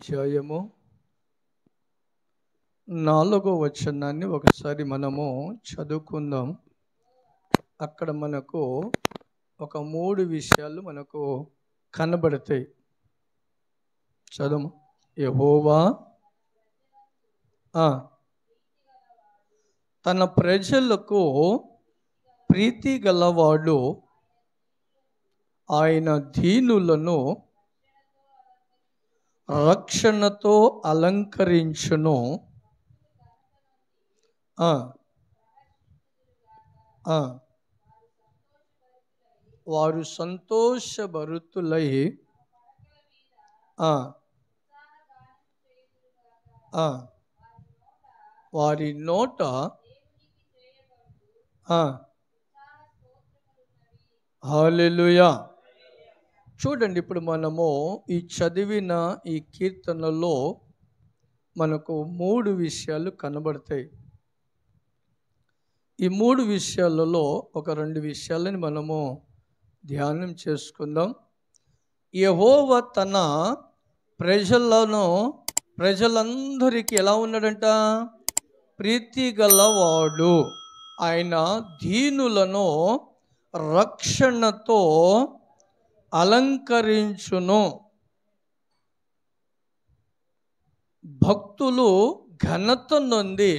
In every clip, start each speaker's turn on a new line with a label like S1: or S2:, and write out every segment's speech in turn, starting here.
S1: అధ్యాయము 4వ వచనాన్ని ఒకసారి మనము చదువుకుందాం. అక్కడ మనకు ఒక 3 విషయాలు మనకు కనబడతాయి. చదువు. యెహోవా తన ప్రజలకు ప్రీతి గలవాడు, ఆయన దీనులను రక్షణతో అలంకరించును. వారు సంతోషభరితులై వారి నోట హల్లెలూయా. చూడండి, ఇప్పుడు మనము ఈ చదివిన ఈ కీర్తనలో మనకు 3 విషయాలు కనబడతాయి. ఈ 3 విషయాలలో ఒక 2 విషయాలని మనము ధ్యానం చేసుకుందాం. యెహోవా తన ప్రజలందరికీ ఎలా ఉన్నాడంట? ప్రీతి గలవాడు. ఆయన దీనులను రక్షణతో అలంకరించును. భక్తులు ఘనత నొంది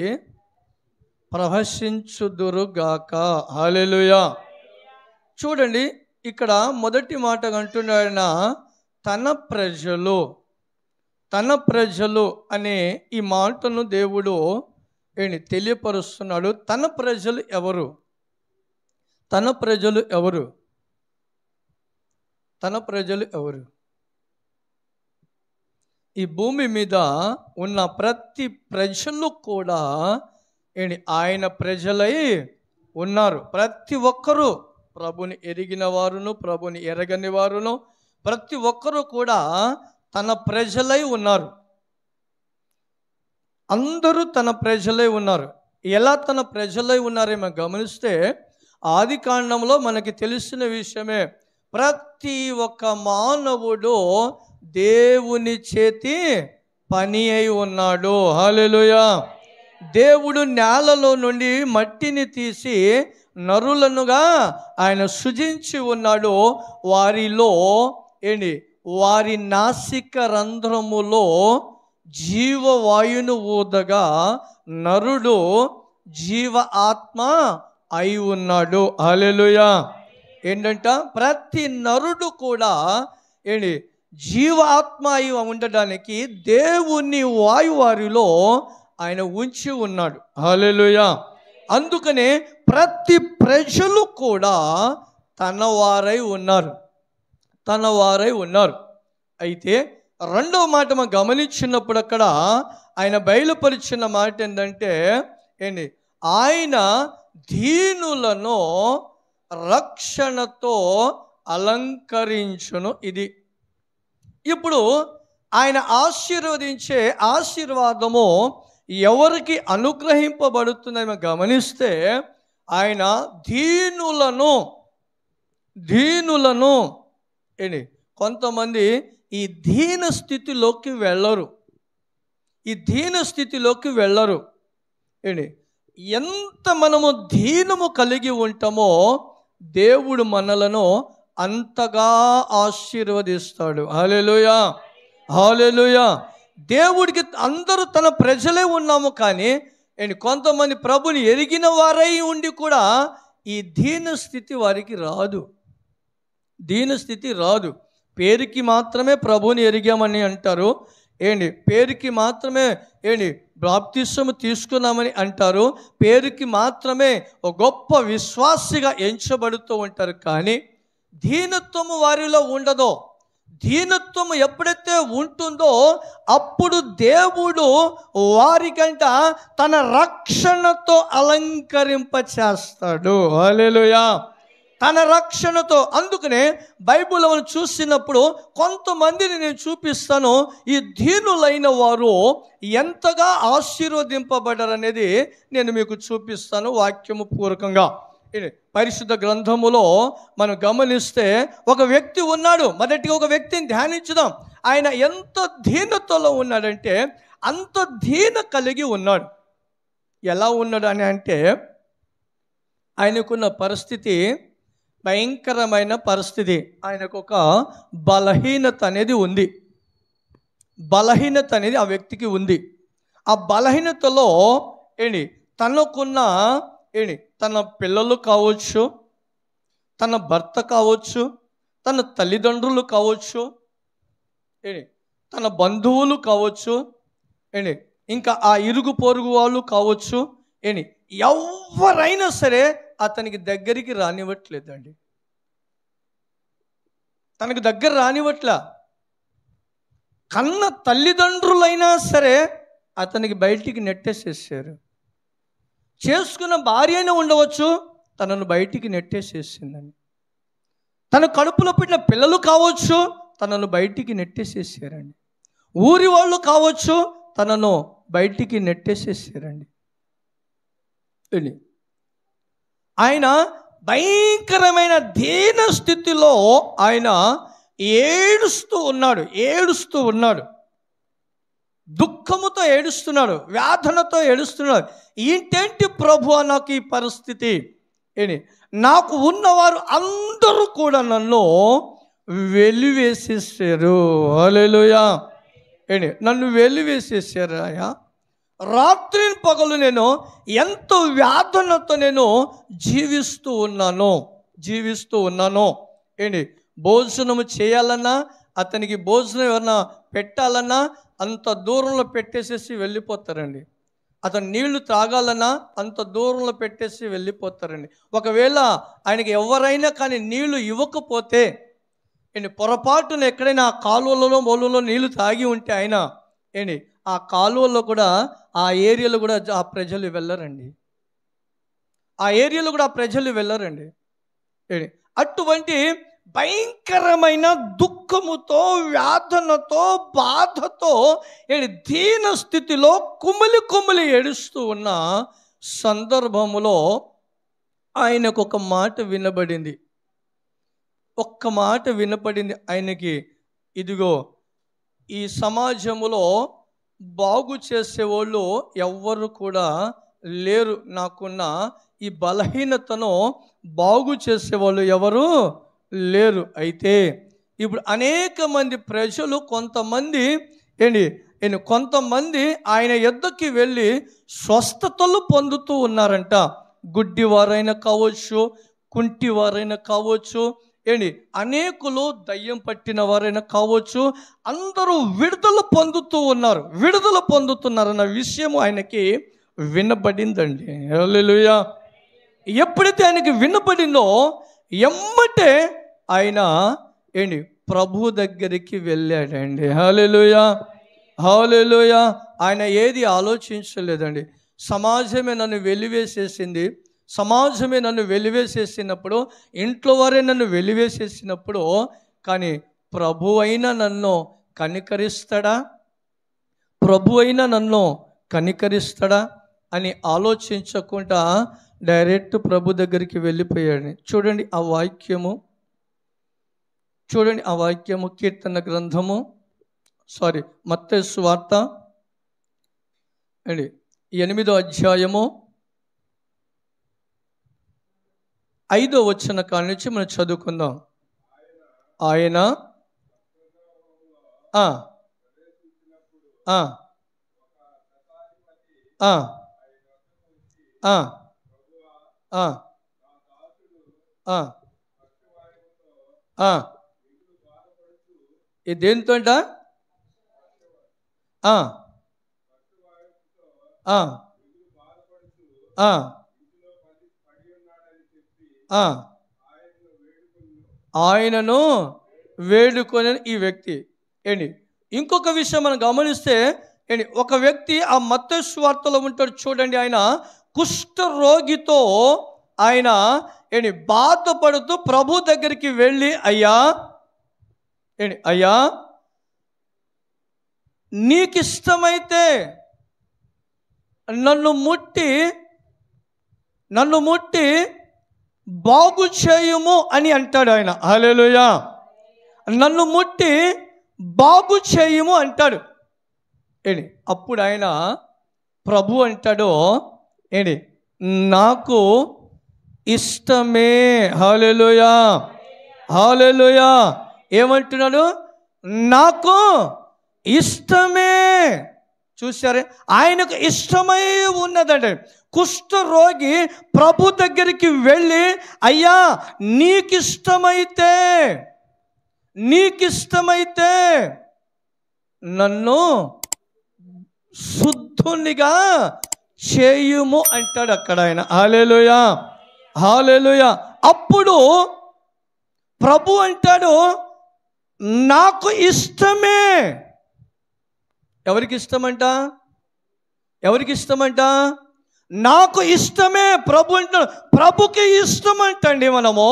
S1: ప్రహసించుదురుగాక. హల్లెలూయా. చూడండి, ఇక్కడ మొదటి మాట అంటున్నాడు, తన ప్రజలు అనే ఈ మాటను దేవుడు తెలియపరుస్తున్నాడు. తన ప్రజలు ఎవరు? తన ప్రజలు ఎవరు? తన ప్రజలు ఎవరు? ఈ భూమి మీద ఉన్న ప్రతి ప్రజలు కూడా ఆయన ప్రజలై ఉన్నారు. ప్రతి ఒక్కరూ, ప్రభుని ఎరిగిన వారును ప్రభుని ఎరగని వారును, ప్రతి ఒక్కరూ కూడా తన ప్రజలై ఉన్నారు. అందరూ తన ప్రజలై ఉన్నారు. ఎలా తన ప్రజలై ఉన్నారేమో గమనిస్తే ఆది కాండంలో మనకి తెలిసిన విషయమే. ప్రతి ఒక్క మానవుడు దేవుని చేతి పని అయి ఉన్నాడు. హల్లెలూయా. దేవుడు నేలలో నుండి మట్టిని తీసి నరులనుగా ఆయన సృజించి ఉన్నాడు. వారిలో వారి నాసిక రంధ్రములో జీవవాయును ఊదగా నరుడు జీవ ఆత్మ అయి ఉన్నాడు. హల్లెలూయా. ఏంటంట? ప్రతి నరుడు కూడా జీవ ఆత్మ అయి ఉండడానికి దేవుని వాయువారిలో ఆయన ఉంచి ఉన్నాడు. హల్లెలూయా. అందుకనే ప్రతి ప్రజలు కూడా తన వారై ఉన్నారు. అయితే రెండవ మాట మనం గమనించినప్పుడు అక్కడ ఆయన బయలుపరిచిన మాట ఏంటంటే ఆయన దీనులను రక్షణతో అలంకరించును. ఇది ఇప్పుడు ఆయన ఆశీర్వదించే ఆశీర్వాదము ఎవరికి అనుగ్రహింపబడుతుందని మనం గమనిస్తే ఆయన దీనులను కొంతమంది ఈ దీన స్థితిలోకి వెళ్ళరు. ఎంత మనము దీనము కలిగి ఉంటామో దేవుడు మనలను అంతగా ఆశీర్వదిస్తాడు. హల్లెలూయా. హల్లెలూయా. దేవుడికి అందరూ తన ప్రజలే ఉన్నాము, కానీ కొంతమంది ప్రభుని ఎరిగిన వారై ఉండి కూడా ఈ దీన స్థితి వారికి రాదు. పేరుకి మాత్రమే ప్రభుని ఎరిగామని అంటారు. పేరుకి మాత్రమే బాప్తిస్మము తీసుకున్నామని అంటారు. పేరుకి మాత్రమే ఒక గొప్ప విశ్వాసిగా ఎంచబడుతూ ఉంటారు. కానీ దీనత్వము వారిలో ఉండదో. దీనత్వము ఎప్పుడైతే ఉంటుందో అప్పుడు దేవుడు వారికంట తన రక్షణతో అలంకరింపచేస్తాడు. హల్లెలూయా. తన రక్షణతో. అందుకనే బైబిల్ చూసినప్పుడు కొంతమందిని నేను చూపిస్తాను. ఈ దీనులైన వారు ఎంతగా ఆశీర్వదింపబడ్డారనేది నేను మీకు చూపిస్తాను వాక్యము పూర్వకంగా. పరిశుద్ధ గ్రంథములో మనం గమనిస్తే ఒక వ్యక్తి ఉన్నాడు. మొదటిగా ఒక వ్యక్తిని ధ్యానించుదాం. ఆయన ఎంత దీనతలో ఉన్నాడంటే అంత దీన కలిగి ఉన్నాడు. ఎలా ఉన్నాడు అని అంటే ఆయనకున్న పరిస్థితి భయంకరమైన పరిస్థితి. ఆయనకు ఒక బలహీనత అనేది ఉంది. బలహీనత అనేది ఆ వ్యక్తికి ఉంది. ఆ బలహీనతలో తనకున్న తన పిల్లలు కావచ్చు, తన భర్త కావచ్చు, తన తల్లిదండ్రులు కావచ్చు, తన బంధువులు కావచ్చు, ఇంకా ఆ ఇరుగు పొరుగు వాళ్ళు కావచ్చు, ఎవరైనా సరే అతనికి దగ్గరికి రానివ్వట్లేదండి. తనకు దగ్గర రానివ్వట్లా. కన్న తల్లిదండ్రులైనా సరే అతనికి బయటికి నెట్టేసేసారు. చేసుకున్న భార్య అయినా ఉండవచ్చు, తనను బయటికి నెట్టేసేసిందని. తన కడుపులో పుట్టిన పిల్లలు కావచ్చు, తనను బయటికి నెట్టేసేసారండి. ఊరి వాళ్ళు కావచ్చు, తనను బయటికి నెట్టేసేసారండి. ఆయన భయంకరమైన దీన స్థితిలో ఆయన ఏడుస్తూ ఉన్నాడు. దుఃఖముతో ఏడుస్తున్నాడు, వేదనతో ఏడుస్తున్నాడు. ఏంటేంటి ప్రభు నాకు ఈ పరిస్థితి? నాకు ఉన్నవారు అందరూ కూడా నన్ను వెలివేసేసారు. హల్లెలూయా. నన్ను వెలివేసేసారు. రాత్రి పగలు నేను ఎంతో వేదనతో నేను జీవిస్తూ ఉన్నాను. భోజనము చేయాలన్నా, అతనికి భోజనం ఎవరన్నా పెట్టాలన్నా అంత దూరంలో పెట్టేసేసి వెళ్ళిపోతారండి. అతను నీళ్లు తాగాలన్నా అంత దూరంలో పెట్టేసి వెళ్ళిపోతారండి. ఒకవేళ ఆయనకి ఎవరైనా కానీ నీళ్లు ఇవ్వకపోతే, పొరపాటున ఎక్కడైనా కాలువలలో మొలలో నీళ్లు తాగి ఉంటే ఆయన ఆ కాలువలో కూడా ఆ ఏరియాలో కూడా ఆ ప్రజలు వెళ్ళరండి. అటువంటి భయంకరమైన దుఃఖముతో, వేదనతో, బాధతో, దీన స్థితిలో కుమిలి ఏడుస్తూ ఉన్న సందర్భములో ఆయనకు ఒక మాట వినబడింది. ఆయనకి, ఇదిగో ఈ సమాజములో బాగు చేసేవాళ్ళు ఎవ్వరు కూడా లేరు. నాకున్న ఈ బలహీనతను బాగు చేసేవాళ్ళు ఎవరు లేరు. అయితే ఇప్పుడు అనేక మంది ప్రజలు కొంతమంది ఆయన యొద్దకి వెళ్ళి స్వస్థతలు పొందుతూ ఉన్నారంట. గుడ్డివారైనా కావచ్చు, కుంటివారైనా కావచ్చు, అనేకులు దయ్యం పట్టిన వారైనా కావచ్చు, అందరూ విడుదల పొందుతున్నారన్న విషయం ఆయనకి వినబడిందండి. హల్లెలూయా. ఎప్పుడైతే ఆయనకి వినబడిందో ఎమ్మటే ఆయన ప్రభు దగ్గరికి వెళ్ళాడండి. హల్లెలూయా. ఆయన ఏది ఆలోచించలేదండి. సమాజమే నన్ను వెలివేసేసినప్పుడు, ఇంట్లో వారే నన్ను వెలివేసేసినప్పుడు, కానీ ప్రభు అయినా నన్ను కనికరిస్తాడా అని ఆలోచించకుండా డైరెక్ట్ ప్రభు దగ్గరికి వెళ్ళిపోయాడు. చూడండి ఆ వాక్యము కీర్తన గ్రంథము, మత్తయి సువార్త 8వ అధ్యాయము 5వ వచనం కాడి నుంచి మనం చదువుకుందాం. ఆయన దేంతో ఆయనను వేడుకొని ఈ వ్యక్తి. ఇంకొక విషయం మనం గమనిస్తే, ఒక వ్యక్తి ఆ మత్తయి సువార్తలో ఉంటాడు. చూడండి, ఆయన కుష్ఠరోగితో ఆయన బాధపడుతూ ప్రభు దగ్గరికి వెళ్ళి, అయ్యా నీకిష్టమైతే నన్ను ముట్టి బాగు చేయుము అని అంటాడు ఆయన. హల్లెలూయా. నన్ను ముట్టి బాగు చేయుము అంటాడు. ఏంటి అప్పుడు ఆయన ప్రభు అంటాడు, ఏంటి నాకు ఇష్టమే. హల్లెలూయా, హల్లెలూయా. ఏమంటున్నాడు? నాకు ఇష్టమే. చూసారే, ఆయనకు ఇష్టమై ఉన్నదండి. కుష్ఠరోగి ప్రభు దగ్గరికి వెళ్ళి, అయ్యా నీకిష్టమైతే నన్ను శుద్ధునిగా చేయుము అంటాడు అక్కడ ఆయన. హల్లెలూయా, హల్లెలూయా. అప్పుడు ప్రభు అంటాడు, నాకు ఇష్టమే. ఎవరికి ఇష్టమంట? నాకు ఇష్టమే. ప్రభు అంటాడు, ప్రభుకి ఇష్టమంటండి. మనము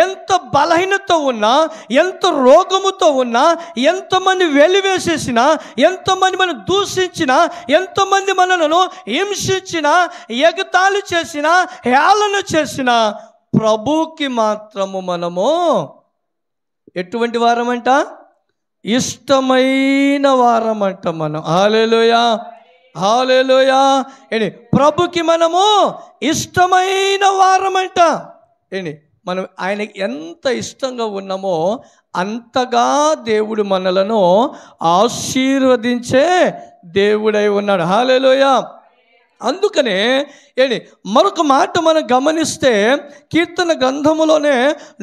S1: ఎంత బలహీనత ఉన్నా, ఎంత రోగముతో ఉన్నా, ఎంతమంది వెలివేసేసినా, ఎంతమంది మనం దూషించినా, ఎంతమంది మనలను హింసించినా, ఎగతాళి చేసినా, హేళన చేసినా, ప్రభుకి మాత్రము మనము ఎటువంటి వారమంట? ఇష్టమైన వారమంట మనం. హల్లెలూయా, హల్లెలూయా. ఏంటి ప్రభుకి మనము ఇష్టమైన వారమంట. ఏంటి మనం ఆయనకి ఎంత ఇష్టంగా ఉన్నామో అంతగా దేవుడు మనలను ఆశీర్వదించే దేవుడై ఉన్నాడు. హల్లెలూయా. అందుకనే ఏంటి మరొక మాట మనం గమనిస్తే, కీర్తన గ్రంథములోనే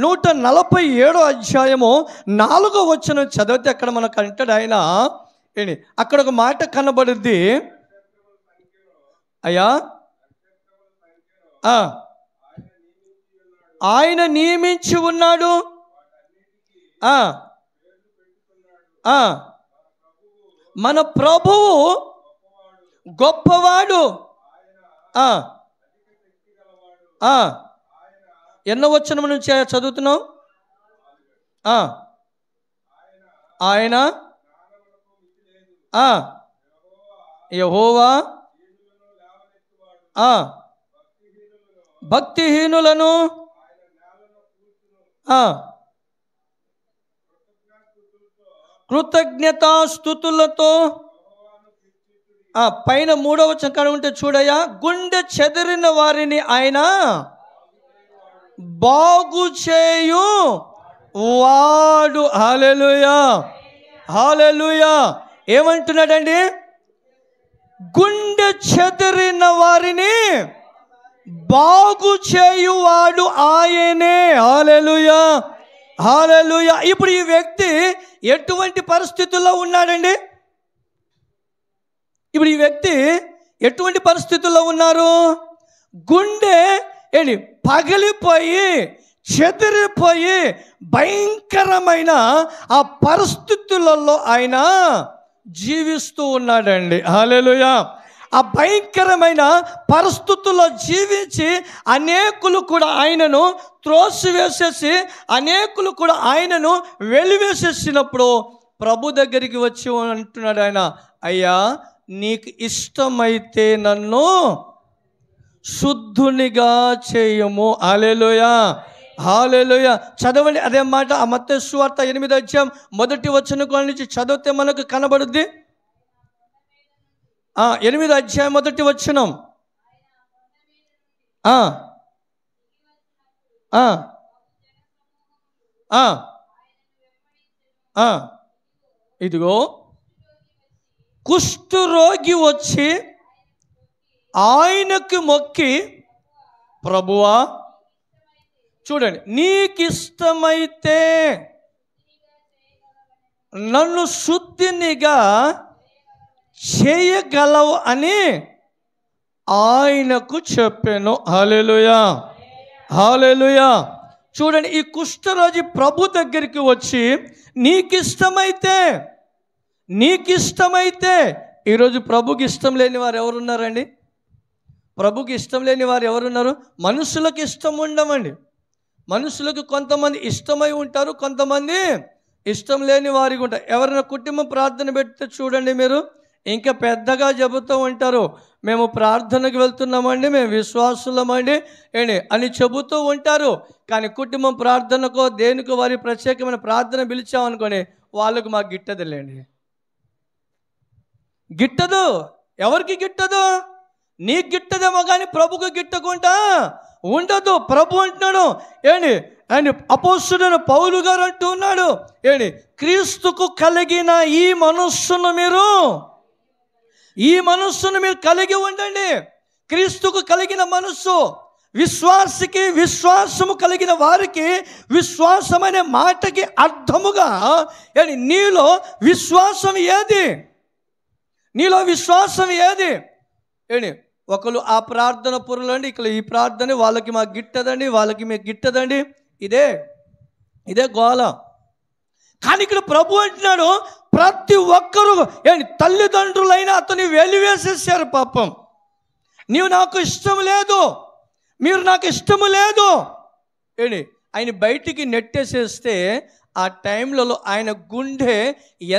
S1: 147 అధ్యాయము 4వ వచనం చదివితే అక్కడ మనకు అంటాడు ఆయన, ఏంటి అక్కడ ఒక మాట కనబడుద్ది. అయ్యా ఆయన నియమించి ఉన్నాడు, మన ప్రభువు గొప్పవాడు. ఎన్నో వచనం నుంచి చదువుతున్నాం? ఆయన యెహోవా భక్తిహీనులను కృతజ్ఞతాస్తుతులతో పైన 3వ వచనం ఉంటే చూడయ్యా, గుండె చెదిరిన వారిని ఆయన బాగు చేయు వాడు. హల్లెలూయా, హల్లెలూయా. ఏమంటున్నాడండి? గుండె చెదిరిన వారిని బాగు చేయువాడు ఆయనే. హల్లెలూయా, హల్లెలూయా. ఇప్పుడు ఈ వ్యక్తి ఎటువంటి పరిస్థితుల్లో ఉన్నాడండి? ఇప్పుడు ఈ వ్యక్తి ఎటువంటి పరిస్థితుల్లో ఉన్నారు? గుండె పగిలిపోయి చెదిరిపోయి భయంకరమైన ఆ పరిస్థితులలో ఆయన జీవిస్తూ ఉన్నాడండి. హల్లెలూయా. ఆ భయంకరమైన పరిస్థితుల్లో జీవించి అనేకులు కూడా ఆయనను త్రోసివేసేసి, అనేకులు కూడా ఆయనను వెలివేసేసినప్పుడు ప్రభు దగ్గరికి వచ్చి అంటున్నాడు ఆయన, అయ్యా నీకు ఇష్టమైతే నన్ను శుద్ధునిగా చేయము. హల్లెలూయా, హల్లెలూయా. చదవండి అదే మాట. ఆ మత్తయి సువార్త 8వ అధ్యాయం 1వ వచనం నుంచి చదివితే మనకు కనబడుద్ది. 8వ అధ్యాయం 1వ వచనం. ఇదిగో కుష్ఠరోగి వచ్చి ఆయనకు మొక్కి, ప్రభువా చూడండి, నీకిష్టమైతే నన్ను శుద్ధినిగా చేయగలవు అని ఆయనకు చెప్పాను. హల్లెలూయా, హల్లెలూయా. చూడండి, ఈ కుష్ఠరోగి ప్రభు దగ్గరికి వచ్చి నీకిష్టమైతే ఈరోజు ప్రభుకి ఇష్టం లేని వారు ఎవరున్నారండి? ప్రభుకి ఇష్టం లేని వారు ఎవరున్నారు? మనుషులకు ఇష్టం ఉండమండి. మనుషులకు కొంతమంది ఇష్టమై ఉంటారు, కొంతమంది ఇష్టం లేని వారికి ఉంటారు. ఎవరైనా కుటుంబం ప్రార్థన పెడితే చూడండి, మీరు ఇంకా పెద్దగా చెబుతూ ఉంటారు, మేము ప్రార్థనకు వెళ్తున్నామండి, మేము విశ్వాసులమండి అని చెబుతూ ఉంటారు. కానీ కుటుంబం ప్రార్థనకో దేనికో వారి ప్రత్యేకమైన ప్రార్థన పిలిచామనుకోని వాళ్ళకు మాకు గిట్టదులేండి. గిట్టదు. ఎవరికి గిట్టదు? నీకు గిట్టదేమో కానీ ప్రభుకు గిట్టకుండా ఉండదు. ప్రభు అంటున్నాడు అని అపోస్తలుడైన పౌలు గారు అంటూ ఉన్నాడు, క్రీస్తుకు కలిగిన ఈ మనస్సును మీరు కలిగి ఉండండి. క్రీస్తుకు కలిగిన మనస్సు, విశ్వాసికి విశ్వాసము కలిగిన వారికి విశ్వాసం అనే మాటకి అర్థముగా నీలో విశ్వాసం ఏది? నీలో విశ్వాసం ఏది? ఒకరు ఆ ప్రార్థన పురులండి, ఇక్కడ ఈ ప్రార్థన వాళ్ళకి మాకు గిట్టదండి, వాళ్ళకి మీకు గిట్టదండి, ఇదే గోల. కానీ ఇక్కడ ప్రభు అంటున్నాడు, ప్రతి ఒక్కరూ తల్లిదండ్రులైనా అతని వెలివేసేసారు. పాపం, నీవు నాకు ఇష్టం లేదు, మీరు నాకు ఇష్టము లేదు ఆయన బయటికి నెట్టేసేస్తే ఆ టైంలలో ఆయన గుండె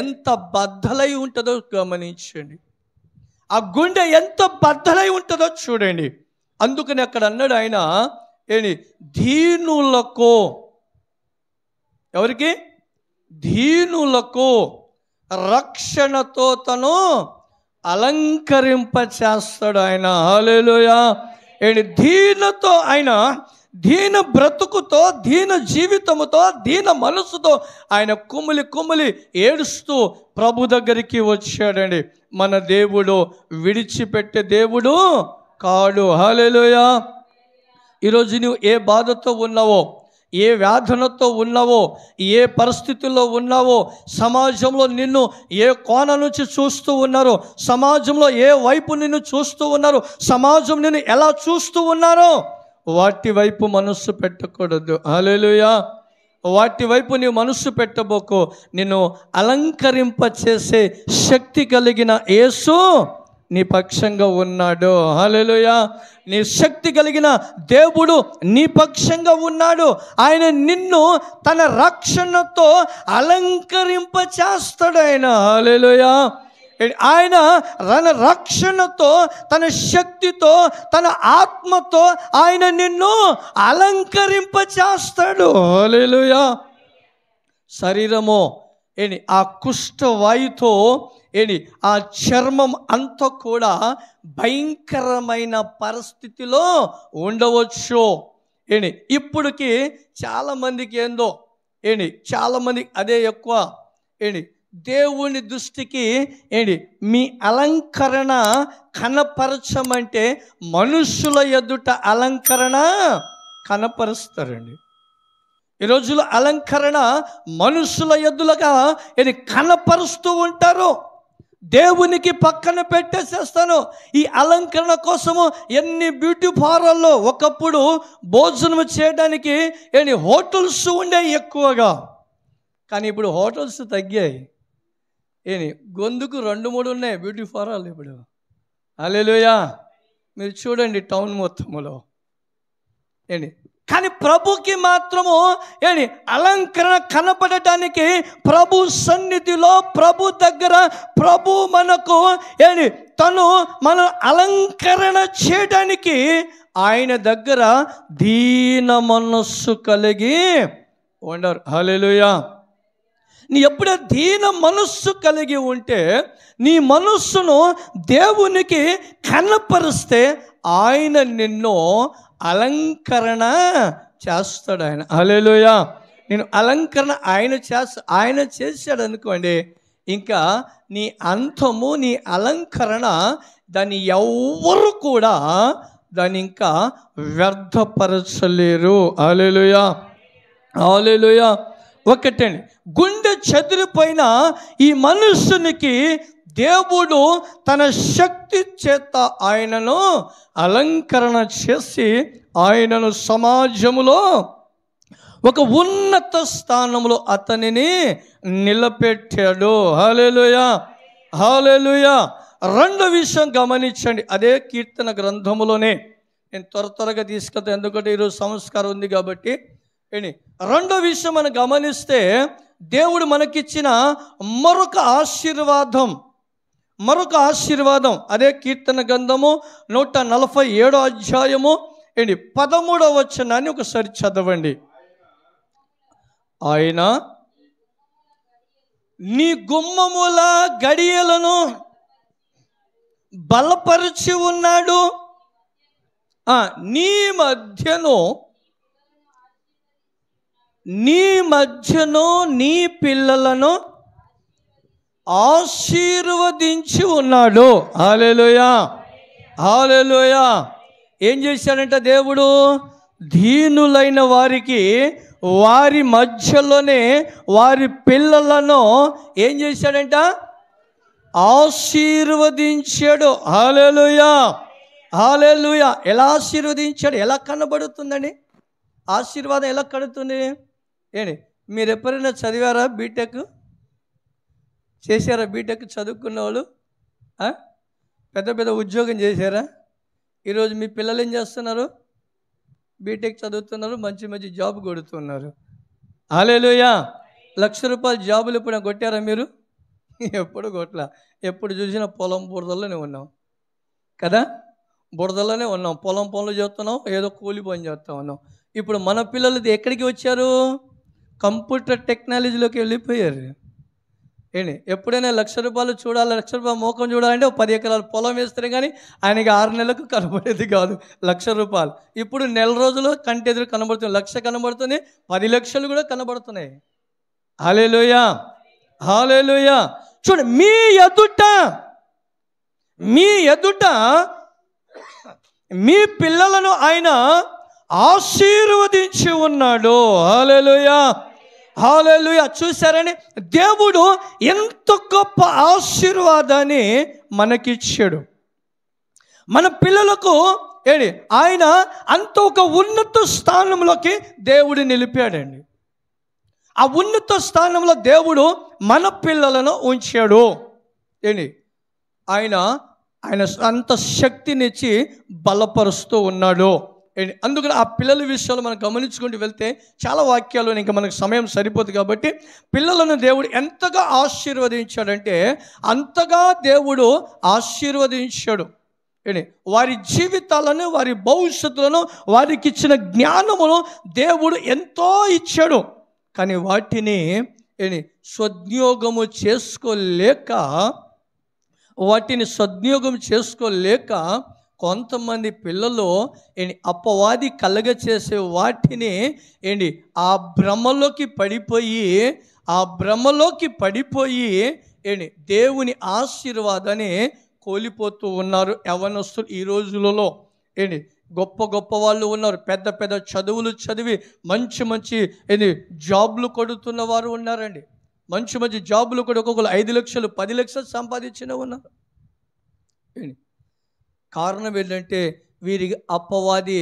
S1: ఎంత బద్దలై ఉంటుందో గమనించండి. ఆ గుండె ఎంత బద్దలై ఉంటుందో చూడండి. అందుకని అక్కడ అన్నాడు ఆయన, దీనులకు, ఎవరికి? దీనులకు రక్షణతో తను అలంకరింప చేస్తాడు ఆయన. హల్లెలూయా. దీనతో ఆయన దీన బ్రతుకుతో, దీన జీవితముతో, దీన మనసుతో ఆయన కుమిలి ఏడుస్తూ ప్రభు దగ్గరికి వచ్చాడండి. మన దేవుడు విడిచిపెట్టే దేవుడు కాడు. హల్లెలూయా. ఈరోజు నువ్వు ఏ బాధతో ఉన్నావో, ఏ వేదనతో ఉన్నావో, ఏ పరిస్థితుల్లో ఉన్నావో, సమాజంలో నిన్ను ఏ కోణ నుంచి చూస్తూ ఉన్నారో, సమాజంలో ఏ వైపు నిన్ను చూస్తూ ఉన్నారో, సమాజం నిన్ను ఎలా చూస్తూ ఉన్నారో వాటి వైపు మనస్సు పెట్టకూడదు. హల్లెలూయా. వాటి వైపు నీవు మనస్సు పెట్టబోకు. నిన్ను అలంకరింప చేసే శక్తి కలిగిన యేసు నీ పక్షంగా ఉన్నాడు. హల్లెలూయా. నీ శక్తి కలిగిన దేవుడు నీ పక్షంగా ఉన్నాడు. ఆయన నిన్ను తన రక్షణతో అలంకరింప చేస్తాడు ఆయన. హల్లెలూయా. ఆయన తన రక్షణతో, తన శక్తితో, తన ఆత్మతో ఆయన నిన్ను అలంకరింప చేస్తాడు. హల్లెలూయా. శరీరము ఆ కుష్ఠవాయుతో ఆ చర్మం అంతా కూడా భయంకరమైన పరిస్థితిలో ఉండవచ్చు. ఇప్పటికి చాలామందికి ఏందో చాలామందికి అదే ఎక్కువ. దేవుని దృష్టికి మీ అలంకరణ కనపరచమంటే మనుషుల ఎదుట అలంకరణ కనపరుస్తారండి. ఈ రోజుల్లో అలంకరణ మనుషుల ఎదులుగా కనపరుస్తూ ఉంటారు. దేవునికి పక్కన పెట్టేసేస్తాను. ఈ అలంకరణ కోసము ఎన్ని బ్యూటీ పార్లర్లో ఒకప్పుడు భోజనం చేయడానికి హోటల్స్ ఉండే ఎక్కువగా. కానీ ఇప్పుడు హోటల్స్ తగ్గాయి. గొంతుకు 2-3 ఉన్నాయి బ్యూటీ పార్లర్లు ఇప్పుడు. హల్లెలూయా. మీరు చూడండి టౌన్ మొత్తములో. కానీ ప్రభుకి మాత్రము అలంకరణ కనపడటానికి ప్రభు సన్నిధిలో, ప్రభు దగ్గర ప్రభు మనకు తను మన అలంకరణ చేయడానికి ఆయన దగ్గర దీన మనస్సు కలిగి ఉండరు. హల్లెలూయా. నీ ఎప్పుడే దీన మనస్సు కలిగి ఉంటే నీ మనస్సును దేవునికి కనపరిస్తే ఆయన నిన్ను అలంకరణ చేస్తాడు ఆయన. హల్లెలూయా. నేను అలంకరణ ఆయన చేశాడు అనుకోండి, ఇంకా నీ అంతము, నీ అలంకరణ దాన్ని ఎవ్వరు కూడా దాన్ని ఇంకా వ్యర్థపరచలేరు. హల్లెలూయా. హల్లెలూయా. ఒకటండి, గుండె చెదిరిపోయిన ఈ మనుషునికి దేవుడు తన శక్తి చేత ఆయనను అలంకరణ చేసి ఆయనను సమాజములో ఒక ఉన్నత స్థానంలో అతనిని నిలబెట్టాడు. హల్లెలూయా. హల్లెలూయా. రెండో విషయం గమనించండి. అదే కీర్తన గ్రంథములోనే నేను త్వరగా తీసుకెళ్తాను, ఎందుకంటే ఈరోజు సంస్కారం ఉంది కాబట్టి. రెండో విషయం మనం గమనిస్తే దేవుడు మనకిచ్చిన మరొక ఆశీర్వాదం, మరొక ఆశీర్వాదం అదే కీర్తన గ్రంథము 147 అధ్యాయము 13వ వచనాన్ని ఒకసారి చదవండి. ఆయన నీ గుమ్మముల గడియలను బలపరిచి ఉన్నాడు, నీ మధ్యను నీ పిల్లలను ఆశీర్వదించి ఉన్నాడు. హల్లెలూయా, హల్లెలూయా. ఏం చేశాడంట దేవుడు? దీనులైన వారికి వారి మధ్యలోనే వారి పిల్లలను ఏం చేశాడంట? ఆశీర్వదించాడు. హల్లెలూయా, హల్లెలూయా. ఎలా ఆశీర్వదించాడు? ఎలా కనబడుతుందండి ఆశీర్వాదం? ఎలా కడుతుంది? మీరు ఎప్పుడైనా చదివారా? బీటెక్ చేశారా? బీటెక్ చదువుకున్న వాళ్ళు పెద్ద పెద్ద ఉద్యోగం చేశారా? ఈరోజు మీ పిల్లలు ఏం చేస్తున్నారు? బీటెక్ చదువుతున్నారు, మంచి మంచి జాబ్ కొడుతున్నారు. హల్లెలూయా. ₹1,00,000 జాబులు ఎప్పుడైనా కొట్టారా మీరు? ఎప్పుడు కొట్టలా. ఎప్పుడు చూసినా పొలం బురదల్లోనే ఉన్నాం కదా, బురదల్లోనే ఉన్నాం. పొలం పనులు చేస్తున్నాం, ఏదో కూలి పని చేస్తూ ఉన్నాం. ఇప్పుడు మన పిల్లలు ఎక్కడికి వచ్చారు? కంప్యూటర్ టెక్నాలజీలోకి వెళ్ళిపోయారు. ఎప్పుడైనా ₹1,00,000 చూడాలి, ₹1,00,000 మోకం చూడాలంటే 10 ఎకరాల పొలం వేస్తేనే కానీ ఆయనకి 6 నెలలకు కనబడేది కాదు ₹1,00,000. ఇప్పుడు నెల రోజులు కంటెదురు కనబడుతుంది, 1,00,000 కనబడుతుంది, 10 లక్షలు కూడా కనబడుతున్నాయి. హల్లెలూయా, హల్లెలూయా. చూడు, మీ ఎదుట మీ పిల్లలను ఆయన ఆశీర్వదించి ఉన్నాడు. హల్లెలూయా, హల్లెలూయా. చూసారని దేవుడు ఎంత గొప్ప ఆశీర్వాదాన్ని మనకిచ్చాడు. మన పిల్లలకు ఆయన అంత ఒక ఉన్నత స్థానంలోకి దేవుడు నిలిపాడండి. ఆ ఉన్నత స్థానంలో దేవుడు మన పిల్లలను ఉంచాడు. ఆయన అంత శక్తినిచ్చి బలపరుస్తూ ఉన్నాడు. అందుకని ఆ పిల్లల విషయాలు మనం గమనించుకుంటూ వెళ్తే చాలా వాక్యాలు, ఇంకా మనకు సమయం సరిపోదు కాబట్టి, పిల్లలను దేవుడు ఎంతగా ఆశీర్వదించాడంటే అంతగా దేవుడు ఆశీర్వదించాడు. వారి జీవితాలను, వారి భవిష్యత్తులను, వారికి ఇచ్చిన జ్ఞానమును దేవుడు ఎంతో ఇచ్చాడు. కానీ వాటిని సద్వినియోగం చేసుకోలేక కొంతమంది పిల్లలు అపవాది కలగచేసే వాటిని ఆ భ్రమలోకి పడిపోయి దేవుని ఆశీర్వాదాన్ని కోల్పోతూ ఉన్నారు యవ్వనస్తులు ఈ రోజులలో. గొప్ప గొప్ప వాళ్ళు ఉన్నారు, పెద్ద పెద్ద చదువులు చదివి మంచి మంచి జాబ్లు కొడుతున్న వారు ఉన్నారండి. మంచి మంచి జాబులు కూడా ఒక్కొక్కరు 5 లక్షలు 10 లక్షలు సంపాదించిన ఉన్నారు. కారణం ఏంటంటే వీరికి అపవాది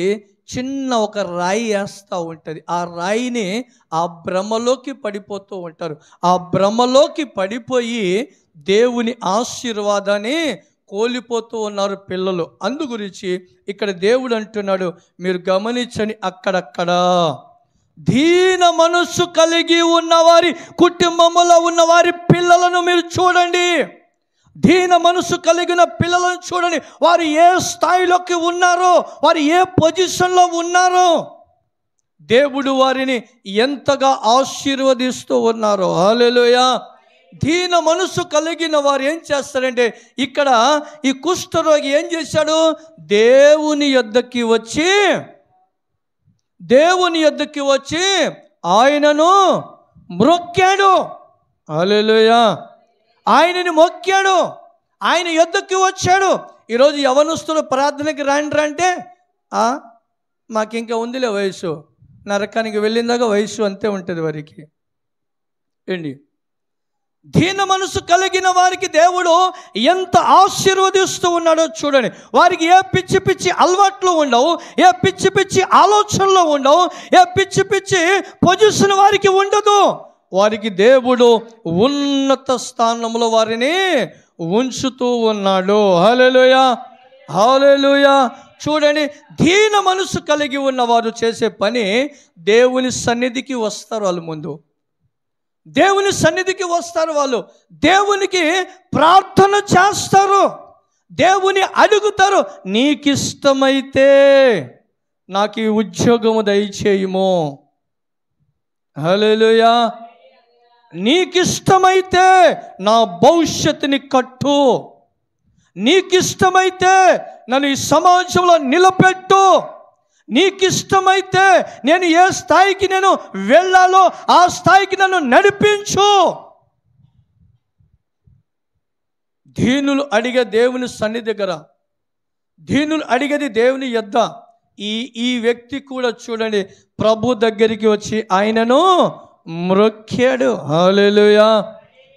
S1: చిన్న ఒక రాయి వేస్తూ ఉంటుంది. ఆ రాయిని ఆ భ్రమలోకి పడిపోతూ ఉంటారు. ఆ భ్రమలోకి పడిపోయి దేవుని ఆశీర్వాదాన్ని కోల్పోతూ ఉన్నారు పిల్లలు. అందు గురించి ఇక్కడ దేవుడు అంటున్నాడు, మీరు గమనించని అక్కడక్కడ దీన మనస్సు కలిగి ఉన్నవారి కుటుంబంలో ఉన్న వారి పిల్లలను మీరు చూడండి. దీన మనసు కలిగిన పిల్లలను చూడండి. వారు ఏ స్థాయిలోకి ఉన్నారో, వారు ఏ పొజిషన్లో ఉన్నారో, దేవుడు వారిని ఎంతగా ఆశీర్వదిస్తూ ఉన్నారో. హల్లెలూయా. దీన మనసు కలిగిన వారు ఏం చేస్తారంటే, ఇక్కడ ఈ కుష్ఠరోగి ఏం చేశాడు? దేవుని యొద్దకి వచ్చి ఆయనను మ్రొక్కాడు. హల్లెలూయా. ఆయనని మొక్కాడు, ఆయన యొద్దకి వచ్చాడు. ఈరోజు యవనస్తులు ప్రార్థనకి రాండ్రా అంటే మాకు ఇంకా ఉందిలే వయసు, నరకానికి వెళ్ళిందాకా వయసు అంతే ఉంటుంది వారికి. దీన మనసు కలిగిన వారికి దేవుడు ఎంత ఆశీర్వదిస్తూ ఉన్నాడో చూడండి. వారికి ఏ పిచ్చి పిచ్చి అలవాట్లు ఉండవు, ఏ పిచ్చి పిచ్చి ఆలోచనలు ఉండవు, ఏ పిచ్చి పిచ్చి పొజిషన్ వారికి ఉండదు. వారికి దేవుడు ఉన్నత స్థానంలో వారిని ఉంచుతూ ఉన్నాడు. హల్లెలూయా, హల్లెలూయా. చూడండి, దీన మనసు కలిగి ఉన్నవారు చేసే పని, దేవుని సన్నిధికి వస్తారు. వాళ్ళ ముందు దేవుని సన్నిధికి వస్తారు, వాళ్ళు దేవునికి ప్రార్థన చేస్తారు, దేవుని అడుగుతారు. నీకిష్టమైతే నాకు ఈ ఉద్యోగము దయచేయుము. హల్లెలూయా. నీకిష్టమైతే నా భవిష్యత్తుని కట్టు, నీకిష్టమైతే నన్ను ఈ సమాజంలో నిలబెట్టు, నీకిష్టమైతే నేను ఏ స్థాయికి నేను వెళ్ళాలో ఆ స్థాయికి నన్ను నడిపించు. దీనులు అడిగే దేవుని సన్నిధి దగ్గర, దీనులు అడిగేది దేవుని యొద్ద. ఈ వ్యక్తి కూడా చూడండి, ప్రభు దగ్గరికి వచ్చి ఆయనను మ్రొక్కాడు. హల్లెలూయా.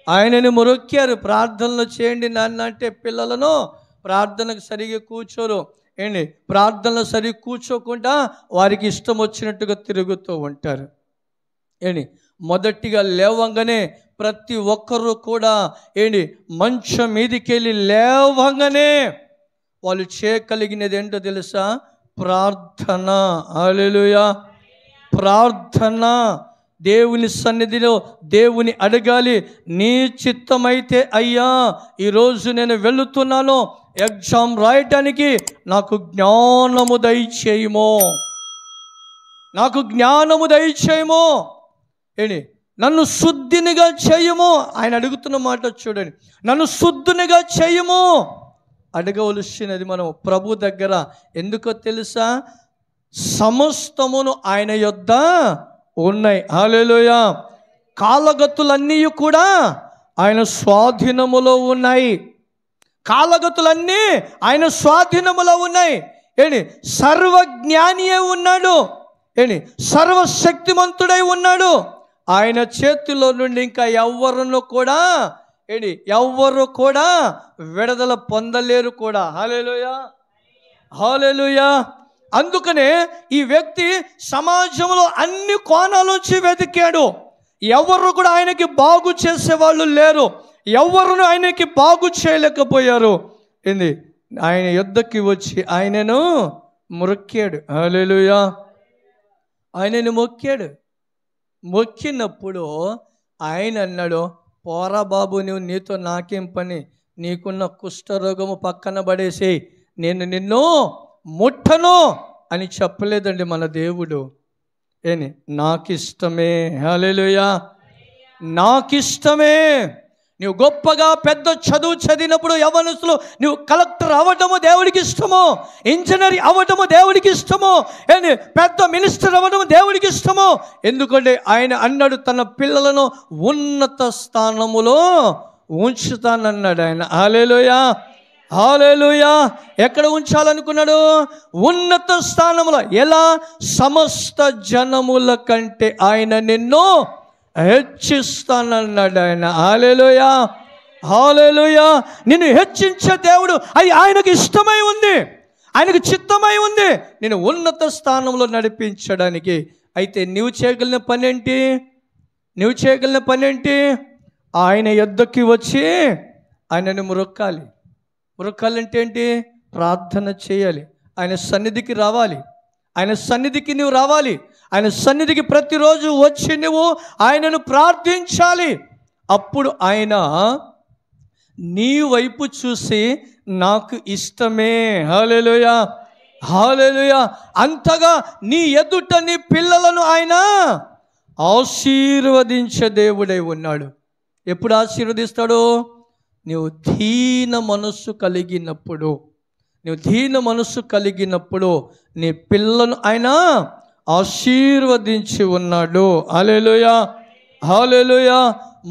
S1: ఆయనను మ్రొక్కారు. ప్రార్థనలు చేయండి నాన్న అంటే పిల్లలను ప్రార్థనకు సరిగా కూర్చోరు. ఏంటి, ప్రార్థనలు సరిగ్గా కూర్చోకుండా వారికి ఇష్టం వచ్చినట్టుగా తిరుగుతూ ఉంటారు. ఏంటి, మొదటిగా లేవంగానే ప్రతి ఒక్కరూ కూడా ఏంటి, మంచం మీదికి వెళ్ళి లేవంగానే వాళ్ళు చేయగలిగినది ఏంటో తెలుసా? ప్రార్థన. హల్లెలూయా. ప్రార్థన. దేవుని సన్నిధిలో దేవుని అడగాలి. నీ చిత్తమైతే అయ్యా ఈరోజు నేను వెళుతున్నాను ఎగ్జామ్ రాయటానికి, నాకు జ్ఞానము దయచేయుము, నాకు జ్ఞానము దయచేయుము. ఏంటి, నన్ను శుద్ధినిగా చేయము. ఆయన అడుగుతున్న మాట చూడండి, నన్ను శుద్ధినిగా చేయము. అడగవలసినది మనం ప్రభు దగ్గర. ఎందుకో తెలుసా? సమస్తమును ఆయన యొద్ద ఉన్నాయి. హల్లెలూయా. కాలగతులన్నీ కూడా ఆయన స్వాధీనములో ఉన్నాయి. కాలగతులన్నీ ఆయన స్వాధీనములో ఉన్నాయి. ఏంటి, సర్వజ్ఞానియే ఉన్నాడు. ఏంటి, సర్వశక్తిమంతుడై ఉన్నాడు. ఆయన చేతిలో నుండి ఇంకా ఎవ్వరును కూడా ఏంటి, ఎవ్వరు కూడా విడుదల పొందలేరు కూడా. హల్లెలూయా. హల్లెలూయా. అందుకనే ఈ వ్యక్తి సమాజంలో అన్ని కోణాల నుంచి వెతికాడు. ఎవరు కూడా ఆయనకి బాగు చేసేవాళ్ళు లేరు, ఎవరును ఆయనకి బాగు చేయలేకపోయారు. ఏంది, ఆయన యుద్ధకి వచ్చి ఆయనను మొక్కాడు. హల్లెలూయా. ఆయనను మొక్కాడు. మొక్కినప్పుడు ఆయన అన్నాడు, పోరా బాబు, నువ్వు నీతో నాకేం పని, నీకున్న కుష్ఠరోగము పక్కన పడేసి నేను నిన్ను ముట్టను అని చెప్పలేదండి మన దేవుడు. ఏని, నాకిష్టమే. హల్లెలూయా. నాకిష్టమే. నువ్వు గొప్పగా పెద్ద చదువు చదివినప్పుడు యవ్వనస్తులు నువ్వు కలెక్టర్ అవ్వటము దేవుడికి ఇష్టము, ఇంజనీర్ అవ్వటము దేవుడికి ఇష్టము, ఏంటి, పెద్ద మినిస్టర్ అవ్వటము దేవుడికి ఇష్టము. ఎందుకంటే ఆయన అన్నాడు తన పిల్లలను ఉన్నత స్థానములో ఉంచుతానన్నాడు ఆయన. హల్లెలూయా. హల్లెలూయా. ఎక్కడ ఉంచాలనుకున్నాడు? ఉన్నత స్థానములో. ఎలా? సమస్త జనముల కంటే ఆయన నిన్ను హెచ్చిస్తానన్నాడు ఆయన. హల్లెలూయా. హల్లెలూయా. నిన్ను హెచ్చించే దేవుడు, అది ఆయనకు ఇష్టమై ఉంది, ఆయనకు చిత్తమై ఉంది నేను ఉన్నత స్థానంలో నడిపించడానికి. అయితే నువ్వు చేయగలిగిన పని ఏంటి? నువ్వు చేయగలిగిన పని ఏంటి? ఆయన యొద్దకి వచ్చి ఆయనను మొక్కాలి. మొక్కాలంటే ఏంటి? ప్రార్థన చేయాలి, ఆయన సన్నిధికి రావాలి. ఆయన సన్నిధికి నువ్వు రావాలి. ఆయన సన్నిధికి ప్రతిరోజు వచ్చి నువ్వు ఆయనను ప్రార్థించాలి. అప్పుడు ఆయన నీ వైపు చూసి నాకు ఇష్టమే. హల్లెలూయా. హల్లెలూయా. అంతగా నీ ఎదుట నీ పిల్లలను ఆయన ఆశీర్వదించే దేవుడై ఉన్నాడు. ఎప్పుడు ఆశీర్వదిస్తాడు? నువ్వు దీన మనస్సు కలిగినప్పుడు. నువ్వు దీన మనస్సు కలిగినప్పుడు నీ పిల్లను ఆయన ఆశీర్వదించి ఉన్నాడు. హల్లెలూయా. హల్లెలూయా.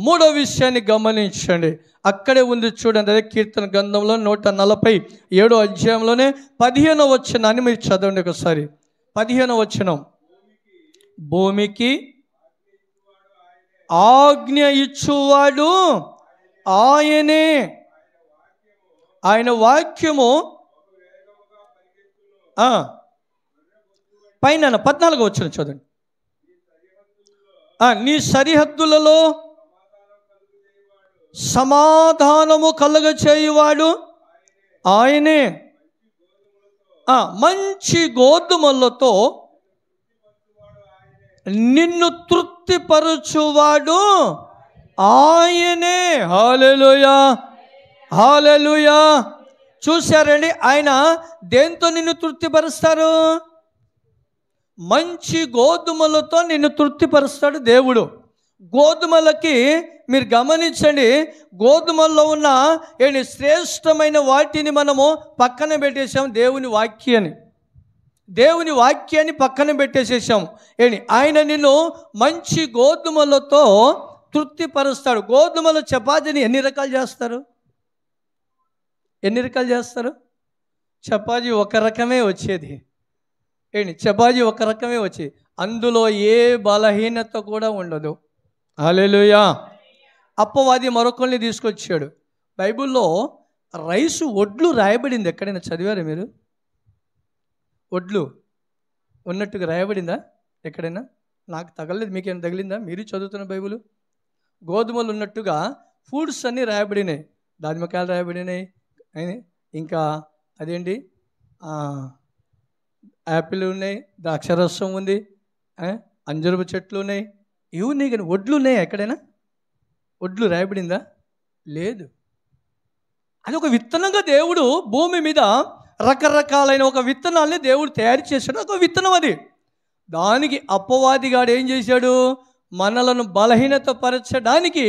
S1: మూడో విషయాన్ని గమనించండి, అక్కడే ఉంది చూడండి. అదే కీర్తన గ్రంథంలో 147 అధ్యాయంలోనే 15వ వచనాన్ని మీరు చదవండి ఒకసారి. 15వ వచనం, భూమికి ఆజ్ఞ ఇచ్చువాడు ఆయనే, ఆయన వాక్యము పైన 14వ వచనం చదవండి. నీ సరిహద్దులలో సమాధానము కలుగచేయువాడు ఆయనే, మంచి గోధుమలతో నిన్ను తృప్తిపరచువాడు ఆయనే. హల్లెలూయా, హల్లెలూయా. చూశారండి, ఆయన దేంతో నిన్ను తృప్తిపరుస్తారు? మంచి గోధుమలతో నిన్ను తృప్తిపరుస్తాడు దేవుడు. గోధుమలకి మీరు గమనించండి, గోధుమల్లో ఉన్న శ్రేష్టమైన వాటిని మనము పక్కన పెట్టేసాం. దేవుని వాక్యాన్ని పక్కన పెట్టేసేసాం. ఆయన నిన్ను మంచి గోధుమలతో తృప్తిపరుస్తాడు. గోధుమల చపాతీని ఎన్ని రకాలు చేస్తారు? చపాతీ ఒక రకమే వచ్చేది. చపాతీ ఒక రకమే వచ్చేది, అందులో ఏ బలహీనత కూడా ఉండదు. హల్లెలూయా. అప్పవాది మరొకరిని తీసుకొచ్చాడు. బైబిల్లో రైసు ఒడ్లు రాయబడింది. ఎక్కడైనా చదివారా మీరు? ఒడ్లు ఉన్నట్టుగా రాయబడిందా ఎక్కడైనా? నాకు తగలలేదు, మీకేమైనా తగిలిందా? మీరు చదువుతున్న బైబిల్. గోధుమలు ఉన్నట్టుగా ఫుడ్స్ అన్నీ రాయబడినాయి. దానిమ్మకాయలు రాయబడినాయి, ఇంకా అదేంటి యాపిల్ ఉన్నాయి, ద్రాక్షరసం ఉంది, అంజరపు చెట్లు ఉన్నాయి, ఇవి ఉన్నాయి. కానీ ఒడ్లు ఉన్నాయి ఎక్కడైనా? ఒడ్లు రాయబడిందా? లేదు. అది ఒక విత్తనంగా దేవుడు భూమి మీద రకరకాలైన ఒక విత్తనాల్ని దేవుడు తయారు చేశాడు. ఒక విత్తనం అది. దానికి అపవాదిగాడు ఏం చేశాడు? మనలను బలహీనత పరచడానికి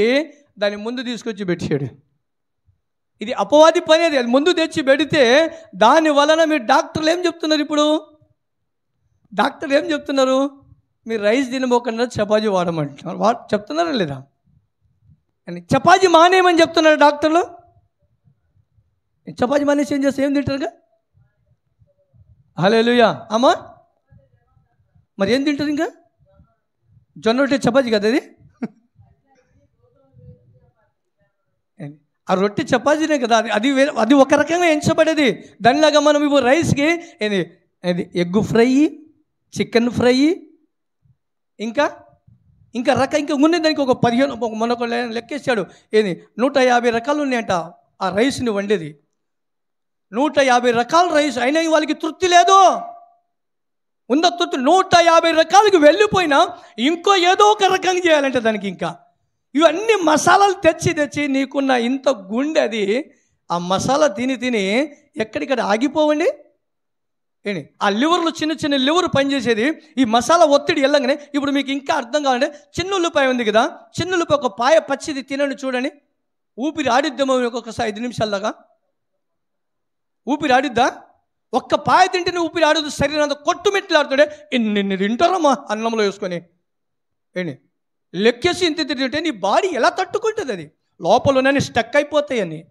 S1: దాన్ని ముందు తీసుకొచ్చి పెట్టాడు. ఇది అపవాది పని. అది ముందు తెచ్చి పెడితే దాని వలన మీరు డాక్టర్లు ఏం చెప్తున్నారు? ఇప్పుడు డాక్టర్లు ఏం చెప్తున్నారు? మీరు రైస్ తినబోకుండా చపాతీ వాడమంటున్నారు. చెప్తున్నారా లేదా? అని చపాతీ మానేయమని చెప్తున్నారు డాక్టర్లు. చపాతీ మానేసి ఏం చేస్తే ఏం తింటారుగా? హల్లెలూయా. అమ్మా, మరి ఏం తింటారు? ఇంకా జొన్న రొట్టె చపాతీ కదా అది. ఆ రొట్టె చపాతీనే కదా అది. అది ఒక రకంగా ఎంచబడేది. దానిలాగా మనం ఇప్పుడు రైస్కి ఎగ్ ఫ్రై, చికెన్ ఫ్రై, ఇంకా ఉన్నది. దానికి ఒక 15 మనకు లెక్కేసాడు. 150 రకాలు ఉన్నాయంట ఆ రైస్ని వండేది. 150 రకాల రైస్ అయినా వాళ్ళకి తృప్తి లేదు. ఉన్న తృప్తి 150 రకాలకి వెళ్ళిపోయినా ఇంకో ఏదో ఒక రకంగా చేయాలంటే దానికి ఇంకా ఇవన్నీ మసాలాలు తెచ్చి నీకున్న ఇంత గుండె అది ఆ మసాలా తిని ఎక్కడిక్కడ ఆగిపోవండి. ఆ లివర్లు చిన్న లివర్ పనిచేసేది ఈ మసాలా ఒత్తిడి వెళ్ళగానే. ఇప్పుడు మీకు ఇంకా అర్థం కావాలంటే చిన్న ఉల్లిపాయ ఉంది కదా, చిన్న ఉల్లిపాయ ఒక పాయ పచ్చిది తినండి, చూడండి. ఊపిరి ఆడిద్దామో ఒక్కొక్కసారి 5 నిమిషాల దాకా ఊపిరి ఆడిద్దా? ఒక్క పాయ తింటేనే ఊపిరి ఆడదు. శరీరం అంతా కొట్టుమిట్లాడుతుండే. ఎన్ని తింటారమ్మా అన్నంలో వేసుకొని. లెక్కేసి ఇంత తింటే నీ బాడీ ఎలా తట్టుకుంటుంది? అది లోపలనే స్టక్ అయిపోతాయని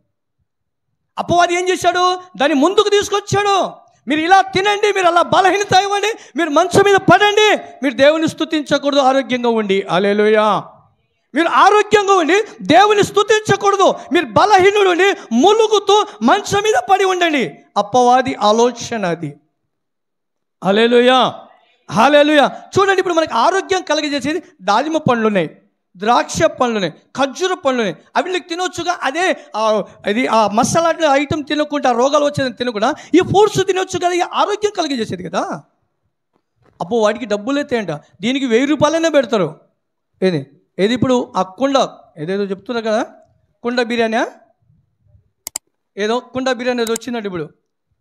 S1: అపవాది ఏం చేశాడు? దాన్ని ముందుకు తీసుకొచ్చాడు. మీరు ఇలా తినండి, మీరు అలా బలహీనత ఇవ్వండి, మీరు మంచం మీద పడండి, మీరు దేవుని స్తుతించకూడదు, ఆరోగ్యంగా ఉండి. హల్లెలూయా. మీరు ఆరోగ్యంగా ఉండి దేవుని స్తుతించకూడదు, మీరు బలహీనుడు ఉండి ములుగుతూ మంచం మీద పడి ఉండండి. అపవాది ఆలోచన అది. హల్లెలూయా, హల్లెలూయా. చూడండి, ఇప్పుడు మనకి ఆరోగ్యం కలిగజేసేది దానిమ్మ పండ్లు ఉన్నాయి, ద్రాక్ష పండ్లు ఉన్నాయి, ఖర్జూర పండ్లు ఉన్నాయి. అవి నీకు తినొచ్చుగా. అదే అది ఆ మసాలా ఐటమ్ తినకుండా రోగాలు వచ్చేది తినకుండా ఈ ఫ్రూట్స్ తినొచ్చు కదా, ఆరోగ్యం కలిగజేసేది కదా. అప్పుడు వాడికి డబ్బులు అయితే అంట, దీనికి 1000 రూపాయలైనా పెడతారు. ఏది ఇప్పుడు ఆ కుండ ఏదేదో చెప్తున్నారు కదా, కుండ బిర్యానీ, ఏదో కుండ బిర్యానీ ఏదో వచ్చిందండి. ఇప్పుడు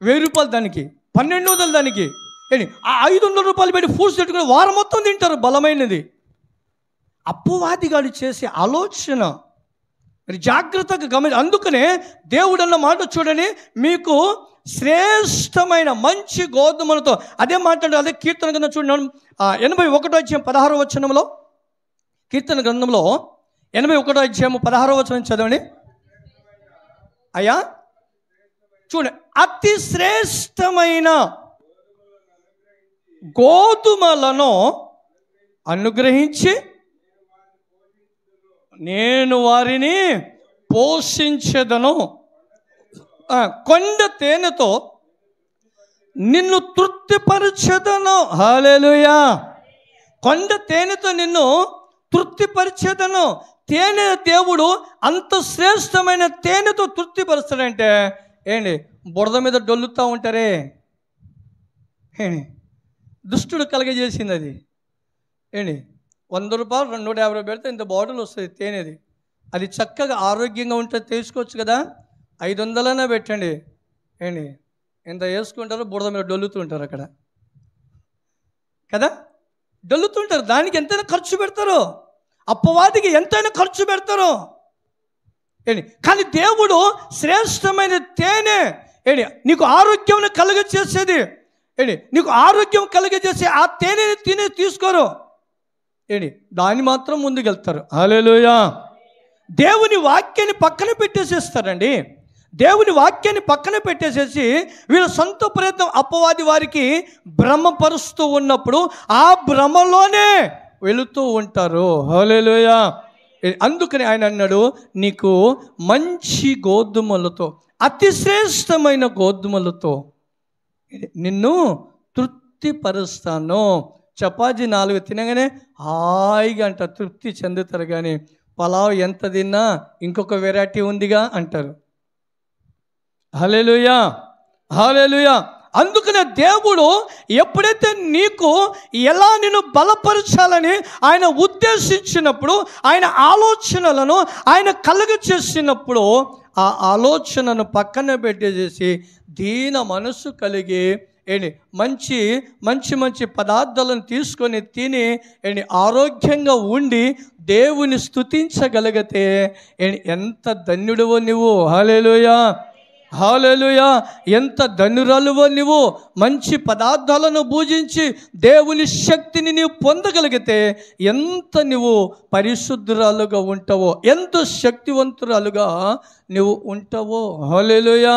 S1: 1000 రూపాయలు దానికి, 1200 దానికి. ఆ 500 రూపాయలు పెట్టి ఫ్రూట్స్ పెట్టుకుని వారం మొత్తం తింటారు, బలమైనది. అపవాదిగాడు చేసే ఆలోచన మరి జాగ్రత్తగా గమనించి. అందుకనే దేవుడు అన్న మాట చూడండి, మీకు శ్రేష్టమైన మంచి గోధుమలతో, అదే మాట్లాడు, అదే కీర్తన గ్రంథం చూడండి, 81వ అధ్యాయం 16వ వచనంలో, కీర్తన గ్రంథంలో 81వ అధ్యాయం 16వ వచనం చదవండి. అయ్యా చూడండి, అతి శ్రేష్టమైన గోధుమలను అనుగ్రహించి నేను వారిని పోషించెదను, కొండ తేనెతో నిన్ను తృప్తిపరచెదను. హల్లెలూయా. కొండ తేనెతో నిన్ను తృప్తిపరచెదను. తేనె దేవుడు అంత శ్రేష్టమైన తేనెతో తృప్తిపరుస్తాడంటే బురద మీద డొల్లుతూ ఉంటారే, దుష్టుడు కలగజేసింది అది. 100 రూపాయలు 250 పెడితే ఇంత బాటిల్ వస్తుంది తేనెది. అది చక్కగా ఆరోగ్యంగా ఉంటే తీసుకోవచ్చు కదా. 500 పెట్టండి, ఏంటి ఎంత వేసుకుంటారో బురద మీద డొల్లుతూ ఉంటారు అక్కడ కదా, డొల్లుతుంటారు. దానికి ఎంతైనా ఖర్చు పెడతారు, అప్పవాదికి ఎంతైనా ఖర్చు పెడతారు ఏంటి. కానీ దేవుడు శ్రేష్టమైన తేనె ఏంటి నీకు ఆరోగ్యం కలుగజేసేది ఏంటి, నీకు ఆరోగ్యం కలుగజేసే ఆ తేనెని తీసుకోరు ఏంటి, దాన్ని మాత్రం ముందుకెళ్తారు. హల్లెలూయా. దేవుని వాక్యాన్ని పక్కన పెట్టేసేస్తారండి. దేవుని వాక్యాన్ని పక్కన పెట్టేసేసి వీళ్ళ సొంత ప్రయత్నం అపవాది వారికి భ్రమపరుస్తూ ఉన్నప్పుడు ఆ భ్రమలోనే వెళుతూ ఉంటారు. హల్లెలూయా. అందుకని ఆయన అన్నాడు, నీకు మంచి గోధుమలతో, అతి శ్రేష్టమైన గోధుమలతో నిన్ను తృప్తిపరుస్తాను. చపాతీ 4 తినగానే హాయిగా అంటారు, తృప్తి చెందుతారు. కానీ పలావ్ ఎంత తిన్నా ఇంకొక వెరైటీ ఉందిగా అంటారు. హల్లెలూయా, హల్లెలూయా. అందుకనే దేవుడు ఎప్పుడైతే నీకు ఎలా నిన్ను బలపరచాలని ఆయన ఉద్దేశించినప్పుడు, ఆయన ఆలోచనలను ఆయన కలుగచేసినప్పుడు ఆ ఆలోచనను పక్కన పెట్టేసేసి దీన మనసు కలిగి ఏంటి మంచి మంచి మంచి పదార్థాలను తీసుకొని తిని ఏంటి ఆరోగ్యంగా ఉండి దేవుని స్తుతించగలిగితే ఎంత ధన్యుడివో నువ్వు. హల్లెలూయా, హల్లెలూయా. ఎంత ధన్యురాలువో నువ్వు. మంచి పదార్థాలను భుజించి దేవుని శక్తిని నీవు పొందగలిగితే ఎంత నువ్వు పరిశుద్ధురాలుగా ఉంటావో, ఎంత శక్తివంతురాలుగా నువ్వు ఉంటావో. హల్లెలూయా,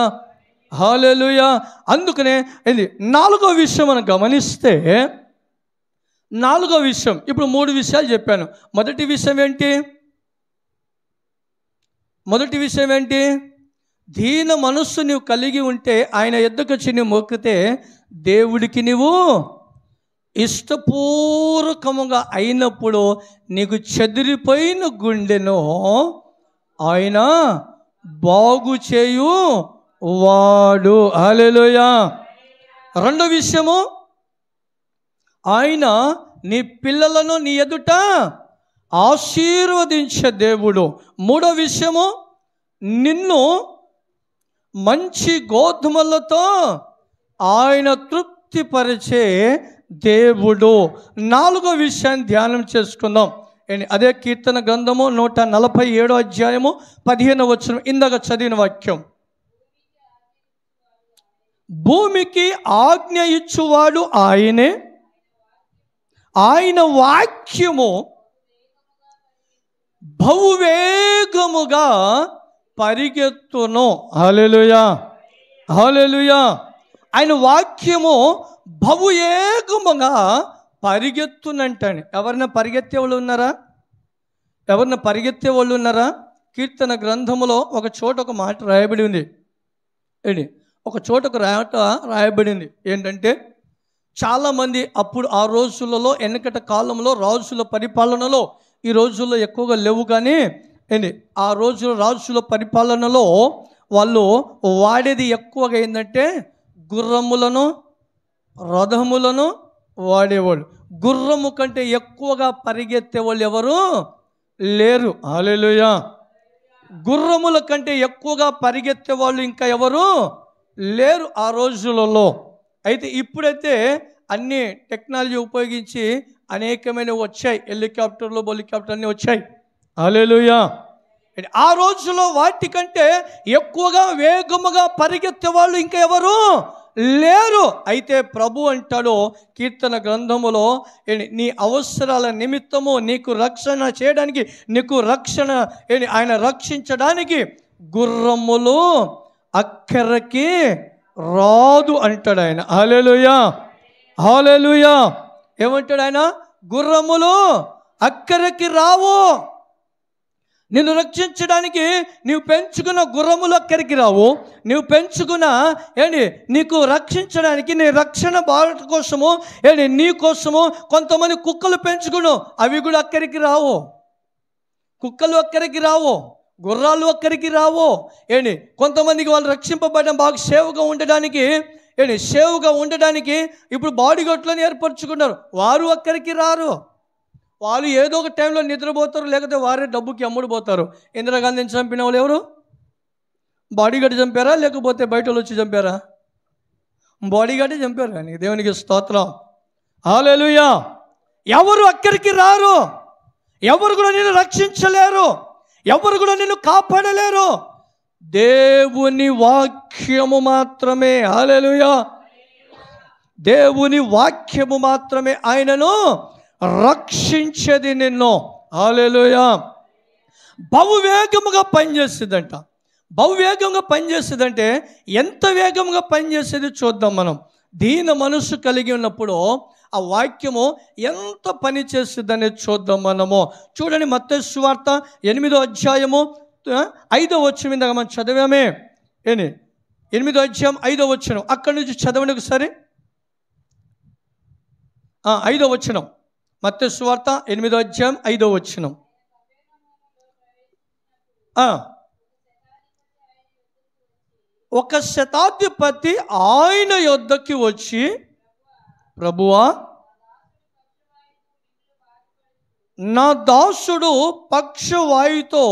S1: హల్లెలూయా. అందుకనే ఇది 4వ విషయం మనం గమనిస్తే, 4వ విషయం, ఇప్పుడు 3 విషయాలు చెప్పాను. మొదటి విషయం ఏంటి? దీన మనస్సు నీవు కలిగి ఉంటే, ఆయన ఎద్దకు వచ్చి నీవు మొక్కితే దేవుడికి నీవు ఇష్టపూర్వకముగా అయినప్పుడు నీకు చెదిరిపోయిన గుండెను ఆయన బాగు చేయు వాడు. హల్లెలూయా. 2వ విషయము, ఆయన నీ పిల్లలను నీ ఎదుట ఆశీర్వదించే దేవుడు. 3వ విషయము, నిన్ను మంచి గోధుమలతో ఆయన తృప్తిపరిచే దేవుడు. 4వ విషయాన్ని ధ్యానం చేసుకుందాం. అదే కీర్తన గ్రంథము 147వ అధ్యాయము 15వ వచనం, ఇందాక చదివిన వాక్యం. భూమికి ఆజ్ఞ ఇచ్చువాడు ఆయనే, ఆయన వాక్యము బహువేగముగా పరిగెత్తును. హల్లెలూయా, హల్లెలూయా. ఆయన వాక్యము బహువేగముగా పరిగెత్తునంటండి. ఎవరైనా పరిగెత్తే వాళ్ళు ఉన్నారా? కీర్తన గ్రంథములో ఒక చోట ఒక మాట రాయబడి ఉంది. ఒక చోట ఒక రాయబడింది ఏంటంటే, చాలామంది అప్పుడు ఆ రోజులలో, వెనకట కాలంలో రాజుల పరిపాలనలో, ఈ రోజుల్లో ఎక్కువగా లేవు కానీ ఆ రోజుల రాజుల పరిపాలనలో వాళ్ళు వాడేది ఎక్కువగా ఏంటంటే గుర్రములను, రథములను వాడేవాళ్ళు. గుర్రము కంటే ఎక్కువగా పరిగెత్తే వాళ్ళు ఎవరు లేరు. హల్లెలూయా. గుర్రముల కంటే ఎక్కువగా పరిగెత్తే వాళ్ళు ఇంకా ఎవరు లేరు ఆ రోజులలో. అయితే ఇప్పుడైతే అన్ని టెక్నాలజీ ఉపయోగించి అనేకమైన వచ్చాయి, హెలికాప్టర్లు, బొలికాప్టర్ అన్నీ వచ్చాయి. హల్లెలూయా. ఆ రోజులో వాటికంటే ఎక్కువగా వేగముగా పరిగెత్తే వాళ్ళు ఇంకా ఎవరు లేరు. అయితే ప్రభు అంటాడు కీర్తన గ్రంథములో, నీ అవసరాల నిమిత్తము నీకు రక్షణ చేయడానికి, నీకు రక్షణ ఆయన రక్షించడానికి గుర్రములు అక్కరకి రాదు అంటాడు ఆయన. హల్లెలూయా, హల్లెలూయా. ఏమంటాడు ఆయన? గుర్రములు అక్కరకి రావు. నిన్ను రక్షించడానికి నీవు పెంచుకున్న గుర్రములు అక్కడికి రావు. నీవు పెంచుకున్న నీకు రక్షించడానికి, నీ రక్షణ బాట కోసము నీ కోసము కొంతమంది కుక్కలు పెంచుకును, అవి కూడా అక్కడికి రావు. కుక్కలు అక్కడికి రావు, గుర్రాలు అక్కడికి రావు. కొంతమందికి వాళ్ళు రక్షింపబడడం బాగా సేవగా ఉండడానికి ఇప్పుడు బాడీ గార్డ్లను ఏర్పరచుకున్నారు, వారు అక్కడికి రారు. వాళ్ళు ఏదో ఒక టైంలో నిద్రపోతారు, లేకపోతే వారే డబ్బుకి అమ్ముడుపోతారు. ఇందిరాగాంధీని చంపిన వాళ్ళు ఎవరు? బాడీగార్డ్ చంపారా, లేకపోతే బయట వాళ్ళు వచ్చి చంపారా? బాడీగార్డే చంపారు. కానీ దేవునికి స్తోత్రం, హల్లెలూయా. ఎవరు అక్కడికి రారు, ఎవరు కూడా నిన్ను రక్షించలేరు, ఎవరు కూడా నిన్ను కాపాడలేరు. దేవుని వాక్యము మాత్రమే, హల్లెలూయా, దేవుని వాక్యము మాత్రమే ఆయనను రక్షించేది నిన్ను. హల్లెలూయా. బహువేగముగా పనిచేస్తుందంట. బహువేగంగా పనిచేస్తుందంటే ఎంత వేగంగా పనిచేసేది చూద్దాం మనం. దీన మనస్సు కలిగి ఉన్నప్పుడు ఆ వాక్యము ఎంత పని చేస్తుందనేది చూద్దాం మనము. చూడండి, మత్తయి సువార్త 8వ అధ్యాయము 5వ వచనం మీద మనం చదివామే. 8వ అధ్యాయం 5వ వచనం, అక్కడి నుంచి చదవండి ఒకసారి. 5వ వచనం, మత్తయి సువార్త 8వ అధ్యాయం 5వ వచనం. ఒక శతాధిపతి ఆయన యొద్దకి వచ్చి, ప్రభువా, నా దాసుడు పక్షవాయుతో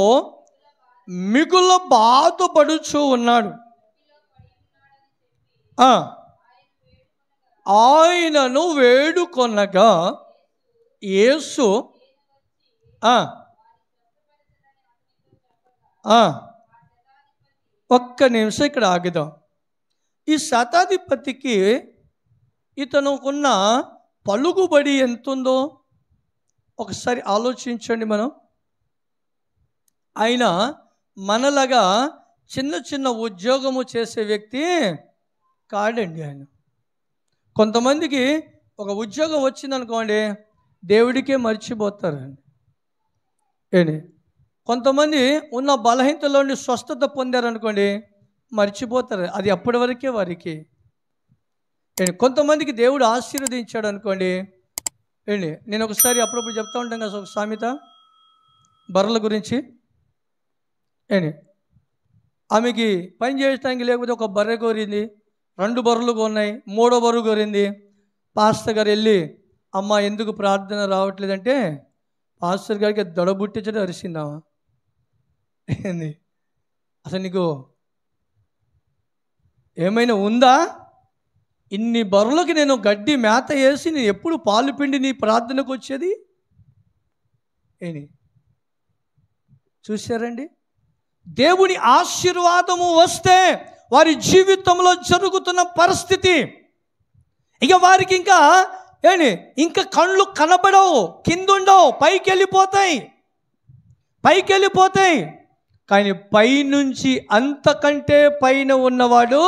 S1: మిగుల బాధపడుచు ఉన్నాడు, ఆయనను వేడుకొనగా యేసు ఒక్క నిమిషం ఇక్కడ ఆగుదాం. ఈ శతాధిపతికి ఇతనుకున్న పలుకుబడి ఎంతుందో ఒకసారి ఆలోచించండి మనం. ఆయన మనలాగా చిన్న చిన్న ఉద్యోగము చేసే వ్యక్తి కాడండి. ఆయన కొంతమందికి ఒక ఉద్యోగం వచ్చిందనుకోండి, దేవుడికే మర్చిపోతారండి. కొంతమంది ఉన్న బలహీనతలోని స్వస్థత పొందారనుకోండి, మర్చిపోతారు, అది అప్పటి వరకే వారికి. కొంతమందికి దేవుడు ఆశీర్వదించాడు అనుకోండి. నేను ఒకసారి అప్పుడప్పుడు చెప్తా ఉంటాను కదా ఒక సామెత బర్రెల గురించి. ఆమెకి పని చేయడానికి లేకపోతే ఒక బర్రె కోరింది, 2 బర్రెలు కొన్నాయి, 3వ బర్రె కోరింది. పాస్టర్ గారు వెళ్ళి, అమ్మ ఎందుకు ప్రార్థన రావట్లేదంటే, పాస్టర్ గారికి దొడబుట్టించడం అరిసిందామా, ఏంది అసలు నీకు ఏమైనా ఉందా? ఇన్ని బర్రెలకి నేను గడ్డి మేత వేసి నేను ఎప్పుడు పాలు పిండి నీ ప్రార్థనకు వచ్చేది? చూశారండి, దేవుని ఆశీర్వాదము వస్తే వారి జీవితంలో జరుగుతున్న పరిస్థితి, ఇక వారికి ఇంకా కళ్ళు కనబడవు, కిందుండవు, పైకి వెళ్ళిపోతాయి. కానీ పైనుంచి అంతకంటే పైన ఉన్నవాడు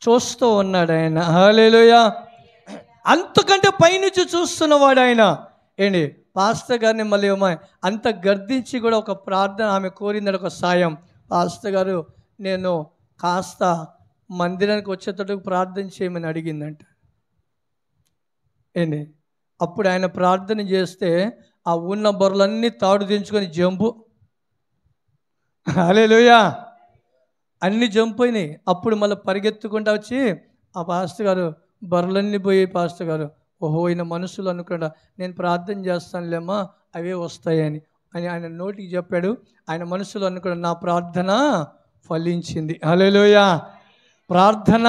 S1: చూస్తూ ఉన్నాడు. ఆయన హల్లెలూయా, అంతకంటే పైనుంచి చూస్తున్నవాడు ఆయన. పాస్టర్ గారిని మళ్ళీ అంత గర్దించి కూడా ఒక ప్రార్థన ఆమె కోరిందని, ఒక సాయం. పాస్టర్ గారు నేను కాస్త మందిరానికి వచ్చేటట్టుకు ప్రార్థన చేయమని అడిగిందంట. అప్పుడు ఆయన ప్రార్థన చేస్తే ఆ ఉన్న బొర్రలన్నీ తాడు దించుకొని జంపు, హల్లెలూయా, అన్నీ జంపోయినాయి. అప్పుడు మళ్ళీ పరిగెత్తుకుంటా వచ్చి ఆ పాస్టర్ గారు, బర్రెలన్నీ పోయి, పాస్టర్ గారు ఓహో ఈయన మనసులో అనుకుండా నేను ప్రార్థన చేస్తానులేమ్మా అవే వస్తాయని ఆయన నోటికి చెప్పాడు. ఆయన మనసులో అనుకున్న నా ప్రార్థన ఫలించింది, హల్లెలూయా, ప్రార్థన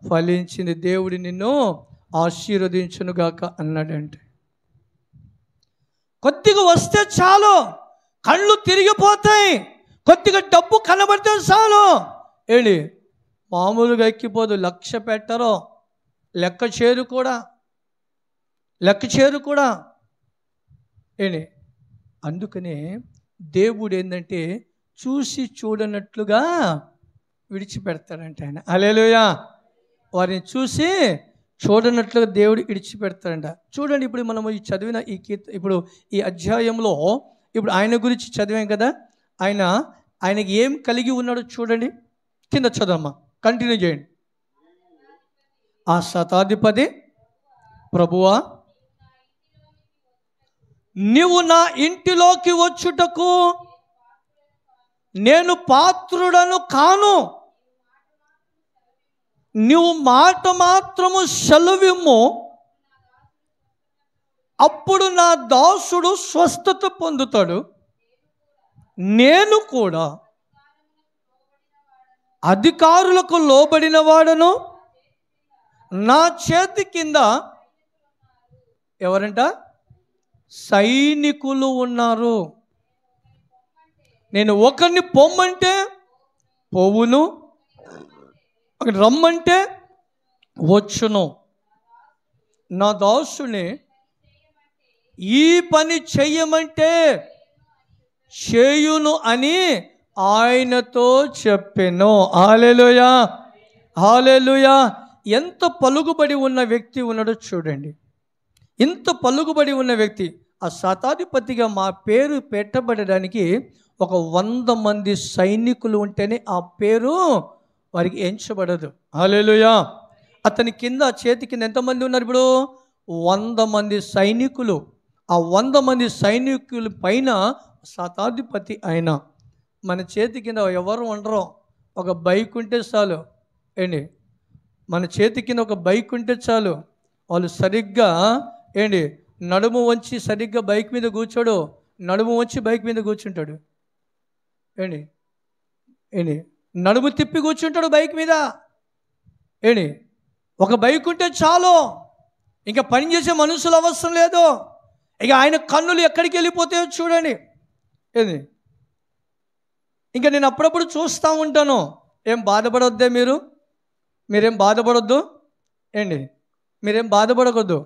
S1: ఫలించింది, దేవుడి నిన్ను ఆశీర్వదించునుగాక అన్నాడంటే. కొద్దిగా వస్తే చాలు, కళ్ళు తిరిగిపోతాయి, కొద్దిగా డబ్బు కనబడితే చాలు, మామూలుగా ఎక్కిపోదు. 1,00,000 పెట్టరో, లెక్క చేరు కూడా. అందుకనే దేవుడు ఏంటంటే చూసి చూడనట్లుగా విడిచిపెడతాడంట ఆయన, హల్లెలూయా. వారిని చూసి చూడనట్లుగా దేవుడు విడిచిపెడతాడంట. చూడండి, ఇప్పుడు మనము ఈ చదివిన ఇప్పుడు ఈ అధ్యాయంలో ఇప్పుడు ఆయన గురించి చదివాం కదా. ఆయనకి ఏం కలిగి ఉన్నాడో చూడండి, కింద చదవమ్మా, కంటిన్యూ చేయండి. ఆ శతాధిపతి, ప్రభువా నీవు నా ఇంటిలోకి వచ్చుటకు నేను పాత్రుడను కాను, నీవు మాట మాత్రము సెలవిమ్ము, అప్పుడు నా దాసుడు స్వస్థత పొందుతాడు, నేను కూడా అధికారులకు లోబడిన వాడను, నా చేతి కింద ఎవరంట? సైనికులు ఉన్నారు. నేను ఒకరిని పొమ్మంటే పోవును, ఒకటి రమ్మంటే వచ్చును. నా దాసుని ఈ పని చెయ్యమంటే చేయును అని ఆయనతో చెప్పెను. హల్లెలూయా, హల్లెలూయా. ఎంత పలుకుబడి ఉన్న వ్యక్తి ఉన్నాడో చూడండి. ఇంత పలుకుబడి ఉన్న వ్యక్తి, ఆ శతాధిపతిగా మా పేరు పెట్టబడడానికి ఒక 100 మంది సైనికులు ఉంటేనే ఆ పేరు వారికి ఎంచబడదు. హల్లెలూయా. అతని కింద, చేతి కింద ఎంతమంది ఉన్నారు ఇప్పుడు? 100 మంది సైనికులు. ఆ 100 మంది సైనికుల పైన శతాధిపతి ఆయన. మన చేతి కింద ఎవరు ఉండరు. ఒక బైక్ ఉంటే చాలు ఏంటి, మన చేతి కింద ఒక బైక్ ఉంటే చాలు, వాళ్ళు సరిగ్గా ఏంటి నడుము వంచి సరిగ్గా బైక్ మీద కూర్చోడు, నడుము వంచి బైక్ మీద కూర్చుంటాడు. ఏంటి ఏంటి నడుము తిప్పి కూర్చుంటాడు బైక్ మీద. ఏంటి ఒక బైక్ ఉంటే చాలు, ఇంకా పనిచేసే మనుషులు అవసరం లేదు. ఇక ఆయన కన్నులు ఎక్కడికి వెళ్ళిపోతాయో చూడండి. ఏంది ఇంకా నేను అప్పుడప్పుడు చూస్తూ ఉంటాను. ఏం బాధపడొద్దే మీరేం బాధపడొద్దు ఏంటి, మీరేం బాధపడకూడదు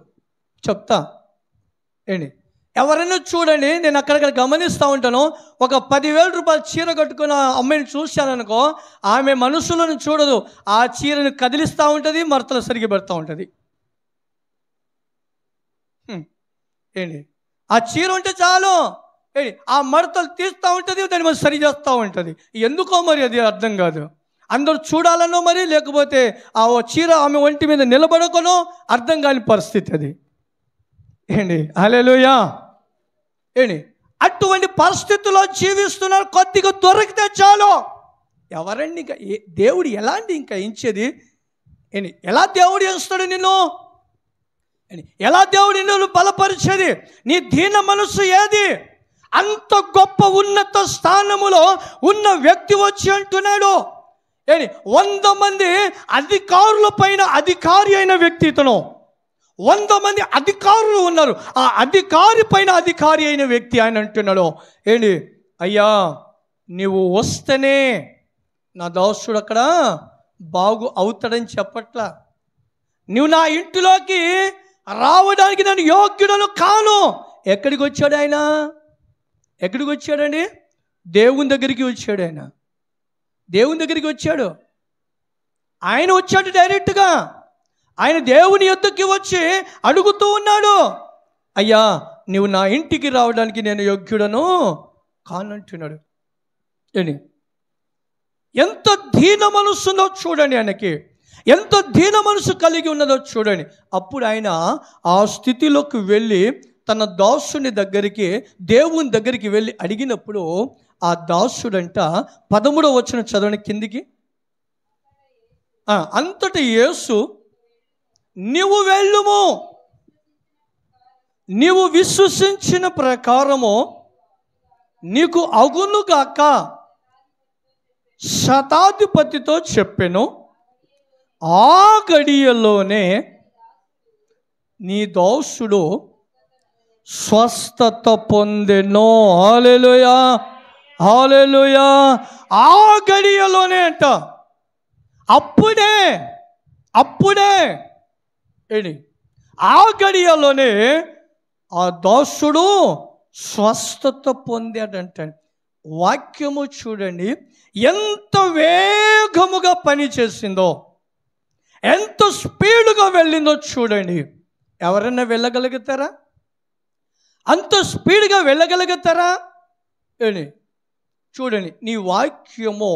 S1: చెప్తా ఏంటి. ఎవరైనా చూడండి, నేను అక్కడక్కడ గమనిస్తూ ఉంటాను. ఒక 10,000 రూపాయల చీర కట్టుకున్న అమ్మాయిని చూశాననుకో, ఆమె మనుషులను చూడదు, ఆ చీరను కదిలిస్తూ ఉంటుంది, మడతలు సరిగి పెడతా ఉంటుంది. ఏంటి ఆ చీర ఉంటే చాలు, ఏంటి ఆ మడతలు తీస్తూ ఉంటుంది, దాన్ని మరి సరి చేస్తూ ఉంటుంది. ఎందుకో మరి అది అర్థం కాదు. అందరూ చూడాలనో మరి, లేకపోతే ఆ చీర ఆమె ఒంటి మీద నిలబడకనో అర్థం కాని పరిస్థితి అది. ఏంటి హల్లెలూయా. ఏంటి అటువంటి పరిస్థితుల్లో జీవిస్తున్నారు. కొద్దిగా దొరికితే చాలు. ఎవరండి ఇంకా దేవుడు ఎలాంటి ఇంకా ఇచ్చేది ఏంటి? ఎలా దేవుడు చేస్తాడు నిన్ను? ఎలా దేవుడు నిన్ను బలపరిచేది? నీ దీన మనస్సు ఏది? అంత గొప్ప ఉన్నత స్థానములో ఉన్న వ్యక్తి వచ్చి అంటున్నాడు, 100 మంది అధికారుల పైన అధికారి అయిన వ్యక్తి ఇతను. 100 మంది అధికారులు ఉన్నారు, ఆ అధికారి పైన అధికారి అయిన వ్యక్తి ఆయన అంటున్నాడు, ఏంటి అయ్యా నీవు వస్తేనే నా దాసుడు అక్కడ బాగు అవుతాడని చెప్పట్లా. నువ్వు నా ఇంటిలోకి రావడానికి నేను యోగ్యుడను కాను. ఎక్కడికి వచ్చాడు ఆయన? ఎక్కడికి వచ్చాడండి? దేవుని దగ్గరికి వచ్చాడు. ఆయన దేవుని దగ్గరికి వచ్చాడు. ఆయన వచ్చాడు డైరెక్ట్గా. ఆయన దేవుని యొద్దకి వచ్చి అడుగుతూ ఉన్నాడు, అయ్యా నువ్వు నా ఇంటికి రావడానికి నేను యోగ్యుడను కానంటున్నాడు. ఎంత దీన మనసు ఉందో చూడండి ఆయనకి, ఎంత దీన మనసు కలిగి ఉన్నదో చూడండి. అప్పుడు ఆయన ఆ స్థితిలోకి వెళ్ళి తన దాసుని దగ్గరికి, దేవుని దగ్గరికి వెళ్ళి అడిగినప్పుడు ఆ దాసుడంట 13వ వచనం చదవండి కిందికి. అంతటి యేసు నీవు వెళ్ళుము, నీవు విశ్వసించిన ప్రకారము నీకు అగునుగాక శతాధిపతితో చెప్పెను. ఆ గడియలోనే నీ దాసుడు స్వస్థత పొందెను. హల్లెలూయా, హల్లెలూయా. ఆ గడియలోనే అంట, అప్పుడే ఏంటి ఆ గడియలోనే ఆ దాసుడు స్వస్థత పొందాడంట. వాక్యము చూడండి ఎంత వేగముగా పని చేసిందో, ఎంత స్పీడ్గా వెళ్ళిందో చూడండి. ఎవరైనా వెళ్ళగలుగుతారా? అంత స్పీడ్గా వెళ్ళగలుగుతారా? చూడండి నీ వాక్యము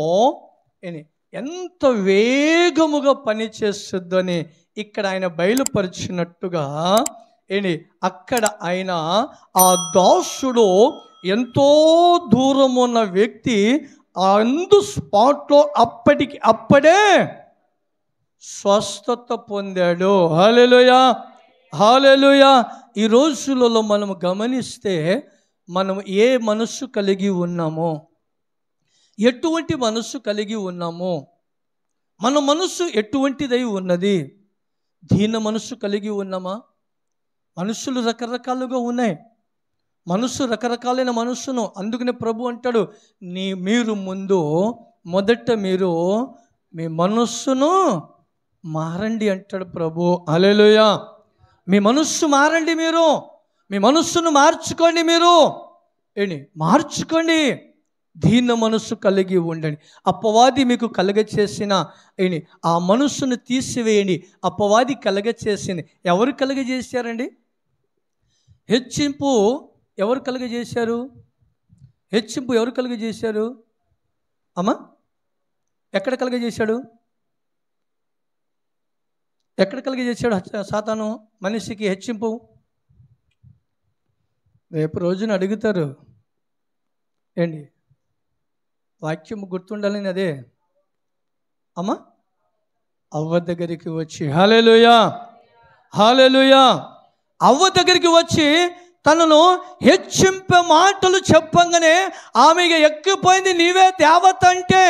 S1: ఎంత వేగముగా పనిచేస్తుందని ఇక్కడ ఆయన బయలుపరిచినట్టుగా అక్కడ ఆయన ఆ దాసుడు ఎంతో దూరం ఉన్న వ్యక్తి అందు స్పాట్లో అప్పుడే స్వస్థత పొందాడు. హల్లెలూయా, హల్లెలూయా. ఈ రోజులలో మనం గమనిస్తే మనం ఏ మనస్సు కలిగి ఉన్నామో, ఎటువంటి మనస్సు కలిగి ఉన్నామో, మన మనస్సు ఎటువంటిదై ఉన్నది? దీన మనస్సు కలిగి ఉన్నామా? మనుషులు రకరకాలుగా ఉన్నాయి. మనస్సు రకరకాలైన మనస్సును, అందుకనే ప్రభు అంటాడు, మీరు మొదట మీరు మీ మనస్సును మారండి అంటాడు ప్రభు. హల్లెలూయా. మీ మనస్సు మారండి, మీ మనస్సును మార్చుకోండి, మార్చుకోండి. దీన మనస్సు కలిగి ఉండండి. అపవాది మీకు కలగచేసిన ఆ మనస్సును తీసివేయండి. అపవాది కలగచేసింది ఎవరు కలగజేశారండి? హెచ్చింపు ఎవరు కలగజేశారు? హెచ్చింపు ఎవరు కలగజేశారు అమ్మా? ఎక్కడ కలగజేశాడు? ఎక్కడ కలగజేశాడు సాతాను మనిషికి హెచ్చింపు? రేపు రోజున అడుగుతారు ఏంటి? వాక్యం గుర్తుండాలని అదే అమ్మా, అవ్వ దగ్గరికి వచ్చి, హల్లెలూయా హల్లెలూయా, అవ్వ దగ్గరికి వచ్చి తనను హెచ్చింపే మాటలు చెప్పంగానే ఆమెగా ఎక్కిపోయింది, నీవే దేవత అంటే.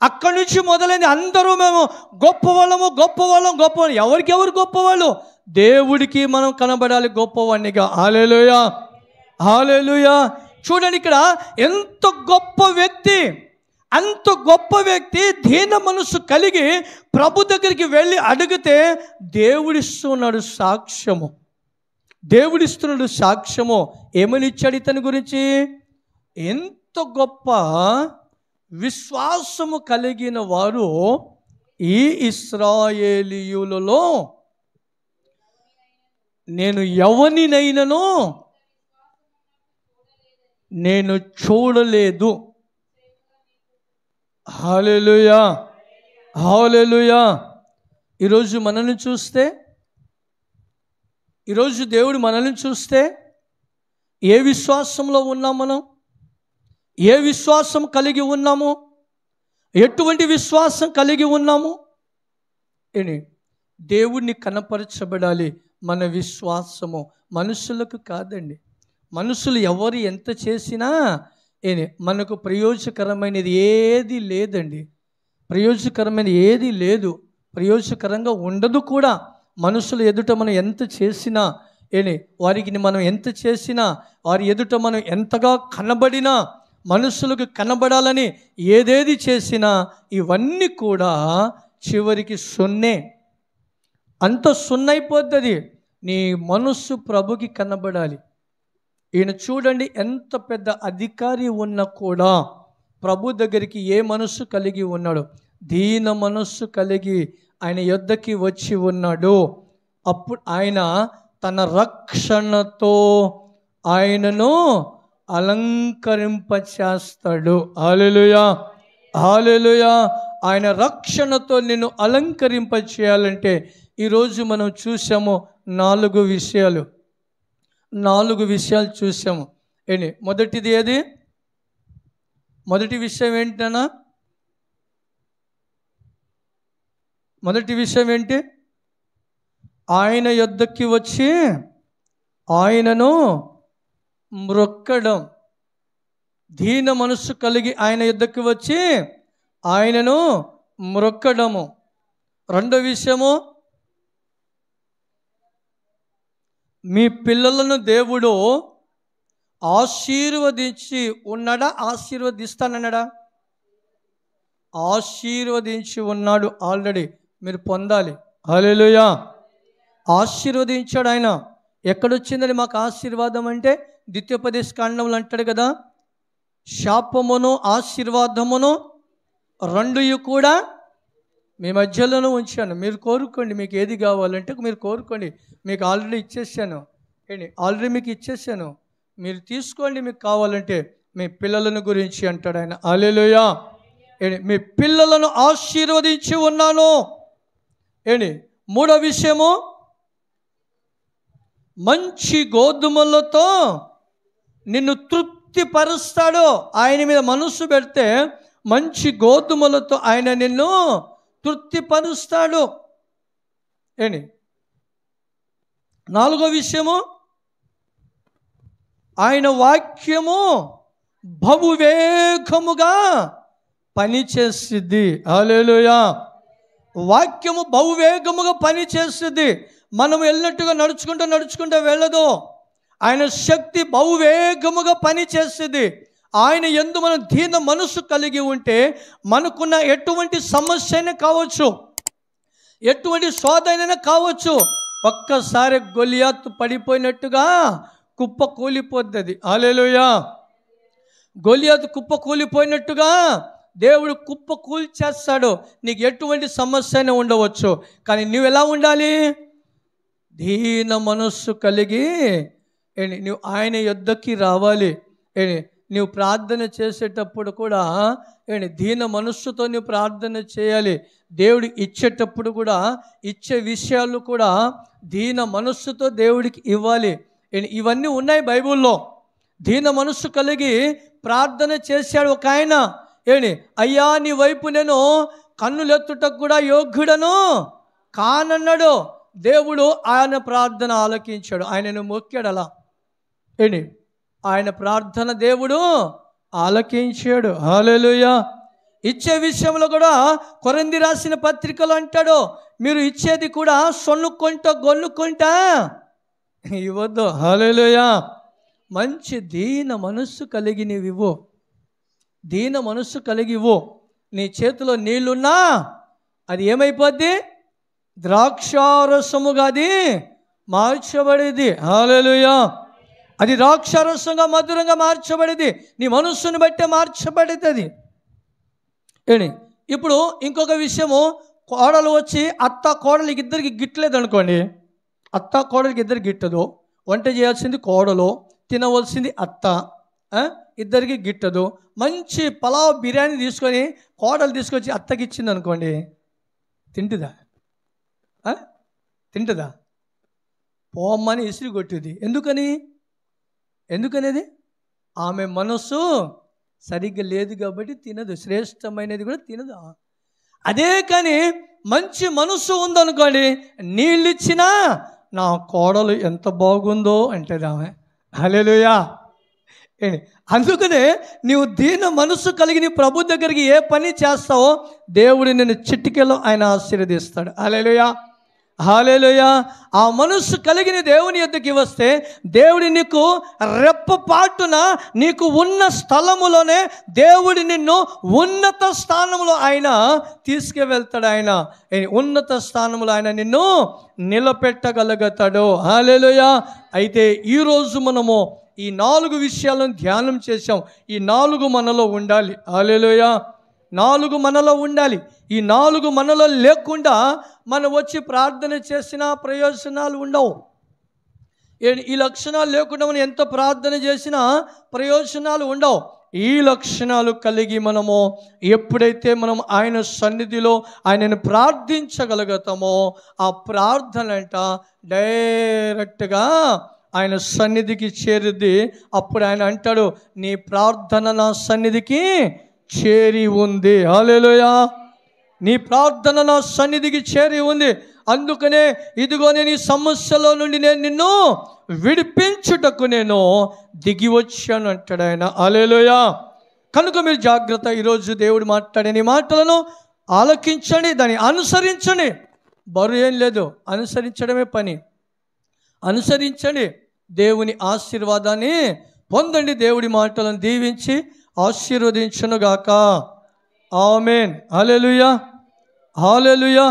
S1: అక్కడి నుంచి మొదలైంది అందరూ మేము గొప్పవాళ్ళం. ఎవరికెవరు గొప్పవాళ్ళు? దేవుడికి మనం కనబడాలి గొప్పవాణ్ణిగా. హల్లెలూయా హల్లెలూయా. చూడండి, ఇక్కడ ఎంత గొప్ప వ్యక్తి, అంత గొప్ప వ్యక్తి దీన మనసు కలిగి ప్రభు దగ్గరికి వెళ్ళి అడిగితే దేవుడిస్తున్నాడు సాక్ష్యము. ఏమని ఇచ్చాడు ఇతని గురించి? ఎంత గొప్ప విశ్వాసము కలిగిన వారు ఈ ఇశ్రాయేలీయులలో నేను ఎవరినైనాను నేను చూడలేదు. హల్లెలూయా హల్లెలూయా. ఈరోజు మనల్ని చూస్తే, ఈరోజు దేవుడు మనల్ని చూస్తే ఏ విశ్వాసంలో ఉన్నాం? మనం ఏ విశ్వాసం కలిగి ఉన్నాము? ఎటువంటి విశ్వాసం కలిగి ఉన్నాము? దేవుడిని కనపరచబడాలి మన విశ్వాసము. మనుషులకు కాదండి. మనుషులు ఎవరు ఎంత చేసినా మనకు ప్రయోజకరమైనది ఏది లేదండి. ప్రయోజకరంగా ఉండదు కూడా. మనుషుల ఎదుట మనం ఎంత చేసినా, వారికి మనం ఎంత చేసినా, వారి ఎదుట మనం ఎంతగా కనబడినా, మనుషులకు కనబడాలని ఏదేది చేసినా ఇవన్నీ కూడా చివరికి సున్నే. అంత సున్నైపోతుంది. నీ మనస్సు ప్రభుకి కనబడాలి. ఈయన చూడండి, ఎంత పెద్ద అధికారి ఉన్నా కూడా ప్రభు దగ్గరికి ఏ మనస్సు కలిగి ఉన్నాడు? దీన మనస్సు కలిగి ఆయన యొద్దకి వచ్చి ఉన్నాడు. అప్పుడు ఆయన తన రక్షణతో ఆయనను అలంకరింపచేస్తాడు. హల్లెలూయా హల్లెలూయా. ఆయన రక్షణతో నిన్ను అలంకరింపచేయాలంటే ఈరోజు మనం చూసాము 4 విషయాలు చూసాము. మొదటిది ఏది? మొదటి విషయం ఏంటన్నా? మొదటి విషయం ఏంటి? ఆయన యొద్దకి వచ్చి ఆయనను మ్రొక్కడం. దీన మనస్సు కలిగి ఆయన యొద్దకి వచ్చి ఆయనను మ్రొక్కడము. రెండో విషయము, మీ పిల్లలను దేవుడు ఆశీర్వదించి ఉన్నాడా? ఆశీర్వదిస్తానన్నాడా? ఆశీర్వదించి ఉన్నాడు. ఆల్రెడీ మీరు పొందాలి. హల్లెలూయా. ఆశీర్వదించాడు ఆయన. ఎక్కడొచ్చిందని మాకు ఆశీర్వాదం అంటే ద్వితీయోపదేశ కాండంలో అంటాడు కదా, శాపమును ఆశీర్వాదమును రెండు కూడా మీ మధ్యలోనూ ఉంచాను, మీరు కోరుకోండి. మీకు ఏది కావాలంటే మీరు కోరుకోండి, మీకు ఆల్రెడీ ఇచ్చేసాను. ఆల్రెడీ మీకు ఇచ్చేసాను, మీరు తీసుకోండి మీకు కావాలంటే. మీ పిల్లలను గురించి అంటాడు ఆయన. హల్లెలూయా. మీ పిల్లలను ఆశీర్వదించి ఉన్నాను. మూడో విషయము, మంచి గోధుమలతో నిన్ను తృప్తిపరుస్తాడు. ఆయన మీద మనస్సు పెడితే మంచి గోధుమలతో ఆయన నిన్ను తృప్తిపరుస్తాడు. నాలుగో విషయము, ఆయన వాక్యము బహువేగముగా పనిచేస్తుంది. హల్లెలూయా. వాక్యము బహువేగముగా పనిచేస్తుంది. మనం వెళ్ళినట్టుగా నడుచుకుంటూ వెళ్ళదు. ఆయన శక్తి బహువేగముగా పనిచేస్తుంది. ఆయన యందు మనం దీన మనసు కలిగి ఉంటే మనకున్న ఎటువంటి సమస్య అయినా కావచ్చు, ఎటువంటి శోధనైనా కావచ్చు, ఒక్కసారి గొలియాతు పడిపోయినట్టుగా కుప్ప కూలిపోద్ది. హల్లెలూయా. గొలియాతు కుప్ప కూలిపోయినట్టుగా దేవుడు కుప్ప కూల్చేస్తాడు. నీకు ఎటువంటి సమస్య అయినా ఉండవచ్చు, కానీ నువ్వు ఎలా ఉండాలి? దీన మనస్సు కలిగి నువ్వు ఆయన యొద్దకి రావాలి. నువ్వు ప్రార్థన చేసేటప్పుడు కూడా దీన మనస్సుతో నువ్వు ప్రార్థన చేయాలి. దేవుడు ఇచ్చేటప్పుడు కూడా, ఇచ్చే విషయాలు కూడా దీన మనస్సుతో దేవుడికి ఇవ్వాలి. ఇవన్నీ ఉన్నాయి బైబిల్లో. దీన మనస్సు కలిగి ప్రార్థన చేశాడు ఒక ఆయన. అయ్యా, నీ వైపు నేను కన్నులెత్తుటకు కూడా యోగ్యుడను కానన్నాడు. దేవుడు ఆయన ప్రార్థన ఆలకించాడు. ఆయనను మొక్కాడు. అలా ఆయన ప్రార్థన దేవుడు ఆలకించాడు. హల్లెలూయా. ఇచ్చే విషయంలో కూడా కొరింథీ రాసిన పత్రికలో అంటాడు, మీరు ఇచ్చేది కూడా గొన్నుకుంటా ఇవ్వద్దు. హల్లెలూయా. మంచి దీన మనస్సు కలిగి నీవివ్వు. దీన మనస్సు కలిగి ఇవ్వు. నీ చేతిలో నీళ్లున్నా అది ఏమైపోద్ది? ద్రాక్షారసముగా అది మార్చబడేది. హల్లెలూయా. అది ద్రాక్షారసంగా మధురంగా మార్చబడేది. నీ మనస్సును బట్టే మార్చబడేది. ఇప్పుడు ఇంకొక విషయము, కోడలు వచ్చి అత్త కోడలికి ఇద్దరికి గిట్టలేదు అనుకోండి. అత్త కోడలికి ఇద్దరు గిట్టదు. వంట చేయాల్సింది కోడలు, తినవలసింది అత్త. ఇద్దరికి గిట్టదు. మంచి పలావ్ బిర్యానీ తీసుకొని కోడలు తీసుకొచ్చి అత్తకి ఇచ్చింది అనుకోండి, తింటుందా? తింటుందా? పోమ్మని ఇసిరి కొట్టింది. ఎందుకనేది ఆమె మనస్సు సరిగ్గా లేదు కాబట్టి తినదు. శ్రేష్టమైనది కూడా తినదు. అదే కానీ మంచి మనస్సు ఉందనుకోండి, నీళ్ళు ఇచ్చినా నా కోడలు ఎంత బాగుందో అంటది ఆమె. హల్లెలూయా. అందుకనే నీవు దీన మనస్సు కలిగి నీ ప్రభు దగ్గరికి ఏ పని చేస్తావో దేవుడు నిన్ను చిటికెలో ఆయన ఆశీర్వదిస్తాడు. హల్లెలూయా. హల్లెలూయా. ఆ మనస్సు కలిగిన దేవుని యొద్దకి వస్తే దేవుడి నీకు రెప్పపాటున నీకు ఉన్న స్థలములోనే దేవుడి నిన్ను ఉన్నత స్థానంలో ఆయన తీసుకువెళ్తాడు. ఆయన ఉన్నత స్థానంలో ఆయన నిన్ను నిలబెట్టగలుగుతాడు. హల్లెలూయా. అయితే ఈరోజు మనము ఈ 4 విషయాలను ధ్యానం చేశాం. ఈ 4 మనలో ఉండాలి. హల్లెలూయా. 4 మనలో ఉండాలి. ఈ 4 మనలో లేకుండా మనం వచ్చి ప్రార్థన చేసినా ప్రయోజనాలు ఉండవు. ఈ లక్షణాలు లేకుండా మనం ఎంత ప్రార్థన చేసినా ప్రయోజనాలు ఉండవు. ఈ లక్షణాలు కలిగి మనము ఎప్పుడైతే మనం ఆయన సన్నిధిలో ఆయనను ప్రార్థించగలుగుతామో ఆ ప్రార్థన అంట డైరెక్ట్గా ఆయన సన్నిధికి చేరుద్ది. అప్పుడు ఆయన అంటాడు, నీ ప్రార్థన నా సన్నిధికి చేరి ఉంది. హల్లెలూయా. నీ ప్రార్థన నా సన్నిధికి చేరి ఉంది. అందుకనే ఇదిగో నేను ఈ సమస్యలో నుండి నేను నిన్ను విడిపించుటకు నేను దిగి వచ్చాను అంటాడు ఆయన. హల్లెలూయా. కనుక మీరు జాగ్రత్త. ఈరోజు దేవుడు మాట్లాడే నీ మాటలను ఆలకించండి, దాన్ని అనుసరించండి. బరువు ఏం లేదు, అనుసరించడమే పని. అనుసరించండి, దేవుని ఆశీర్వాదాన్ని పొందండి. దేవుడి మాటలను దీవించి ఆశీర్వదించునుగాక. ఆమేన్. హల్లెలూయా. హల్లెలూయా.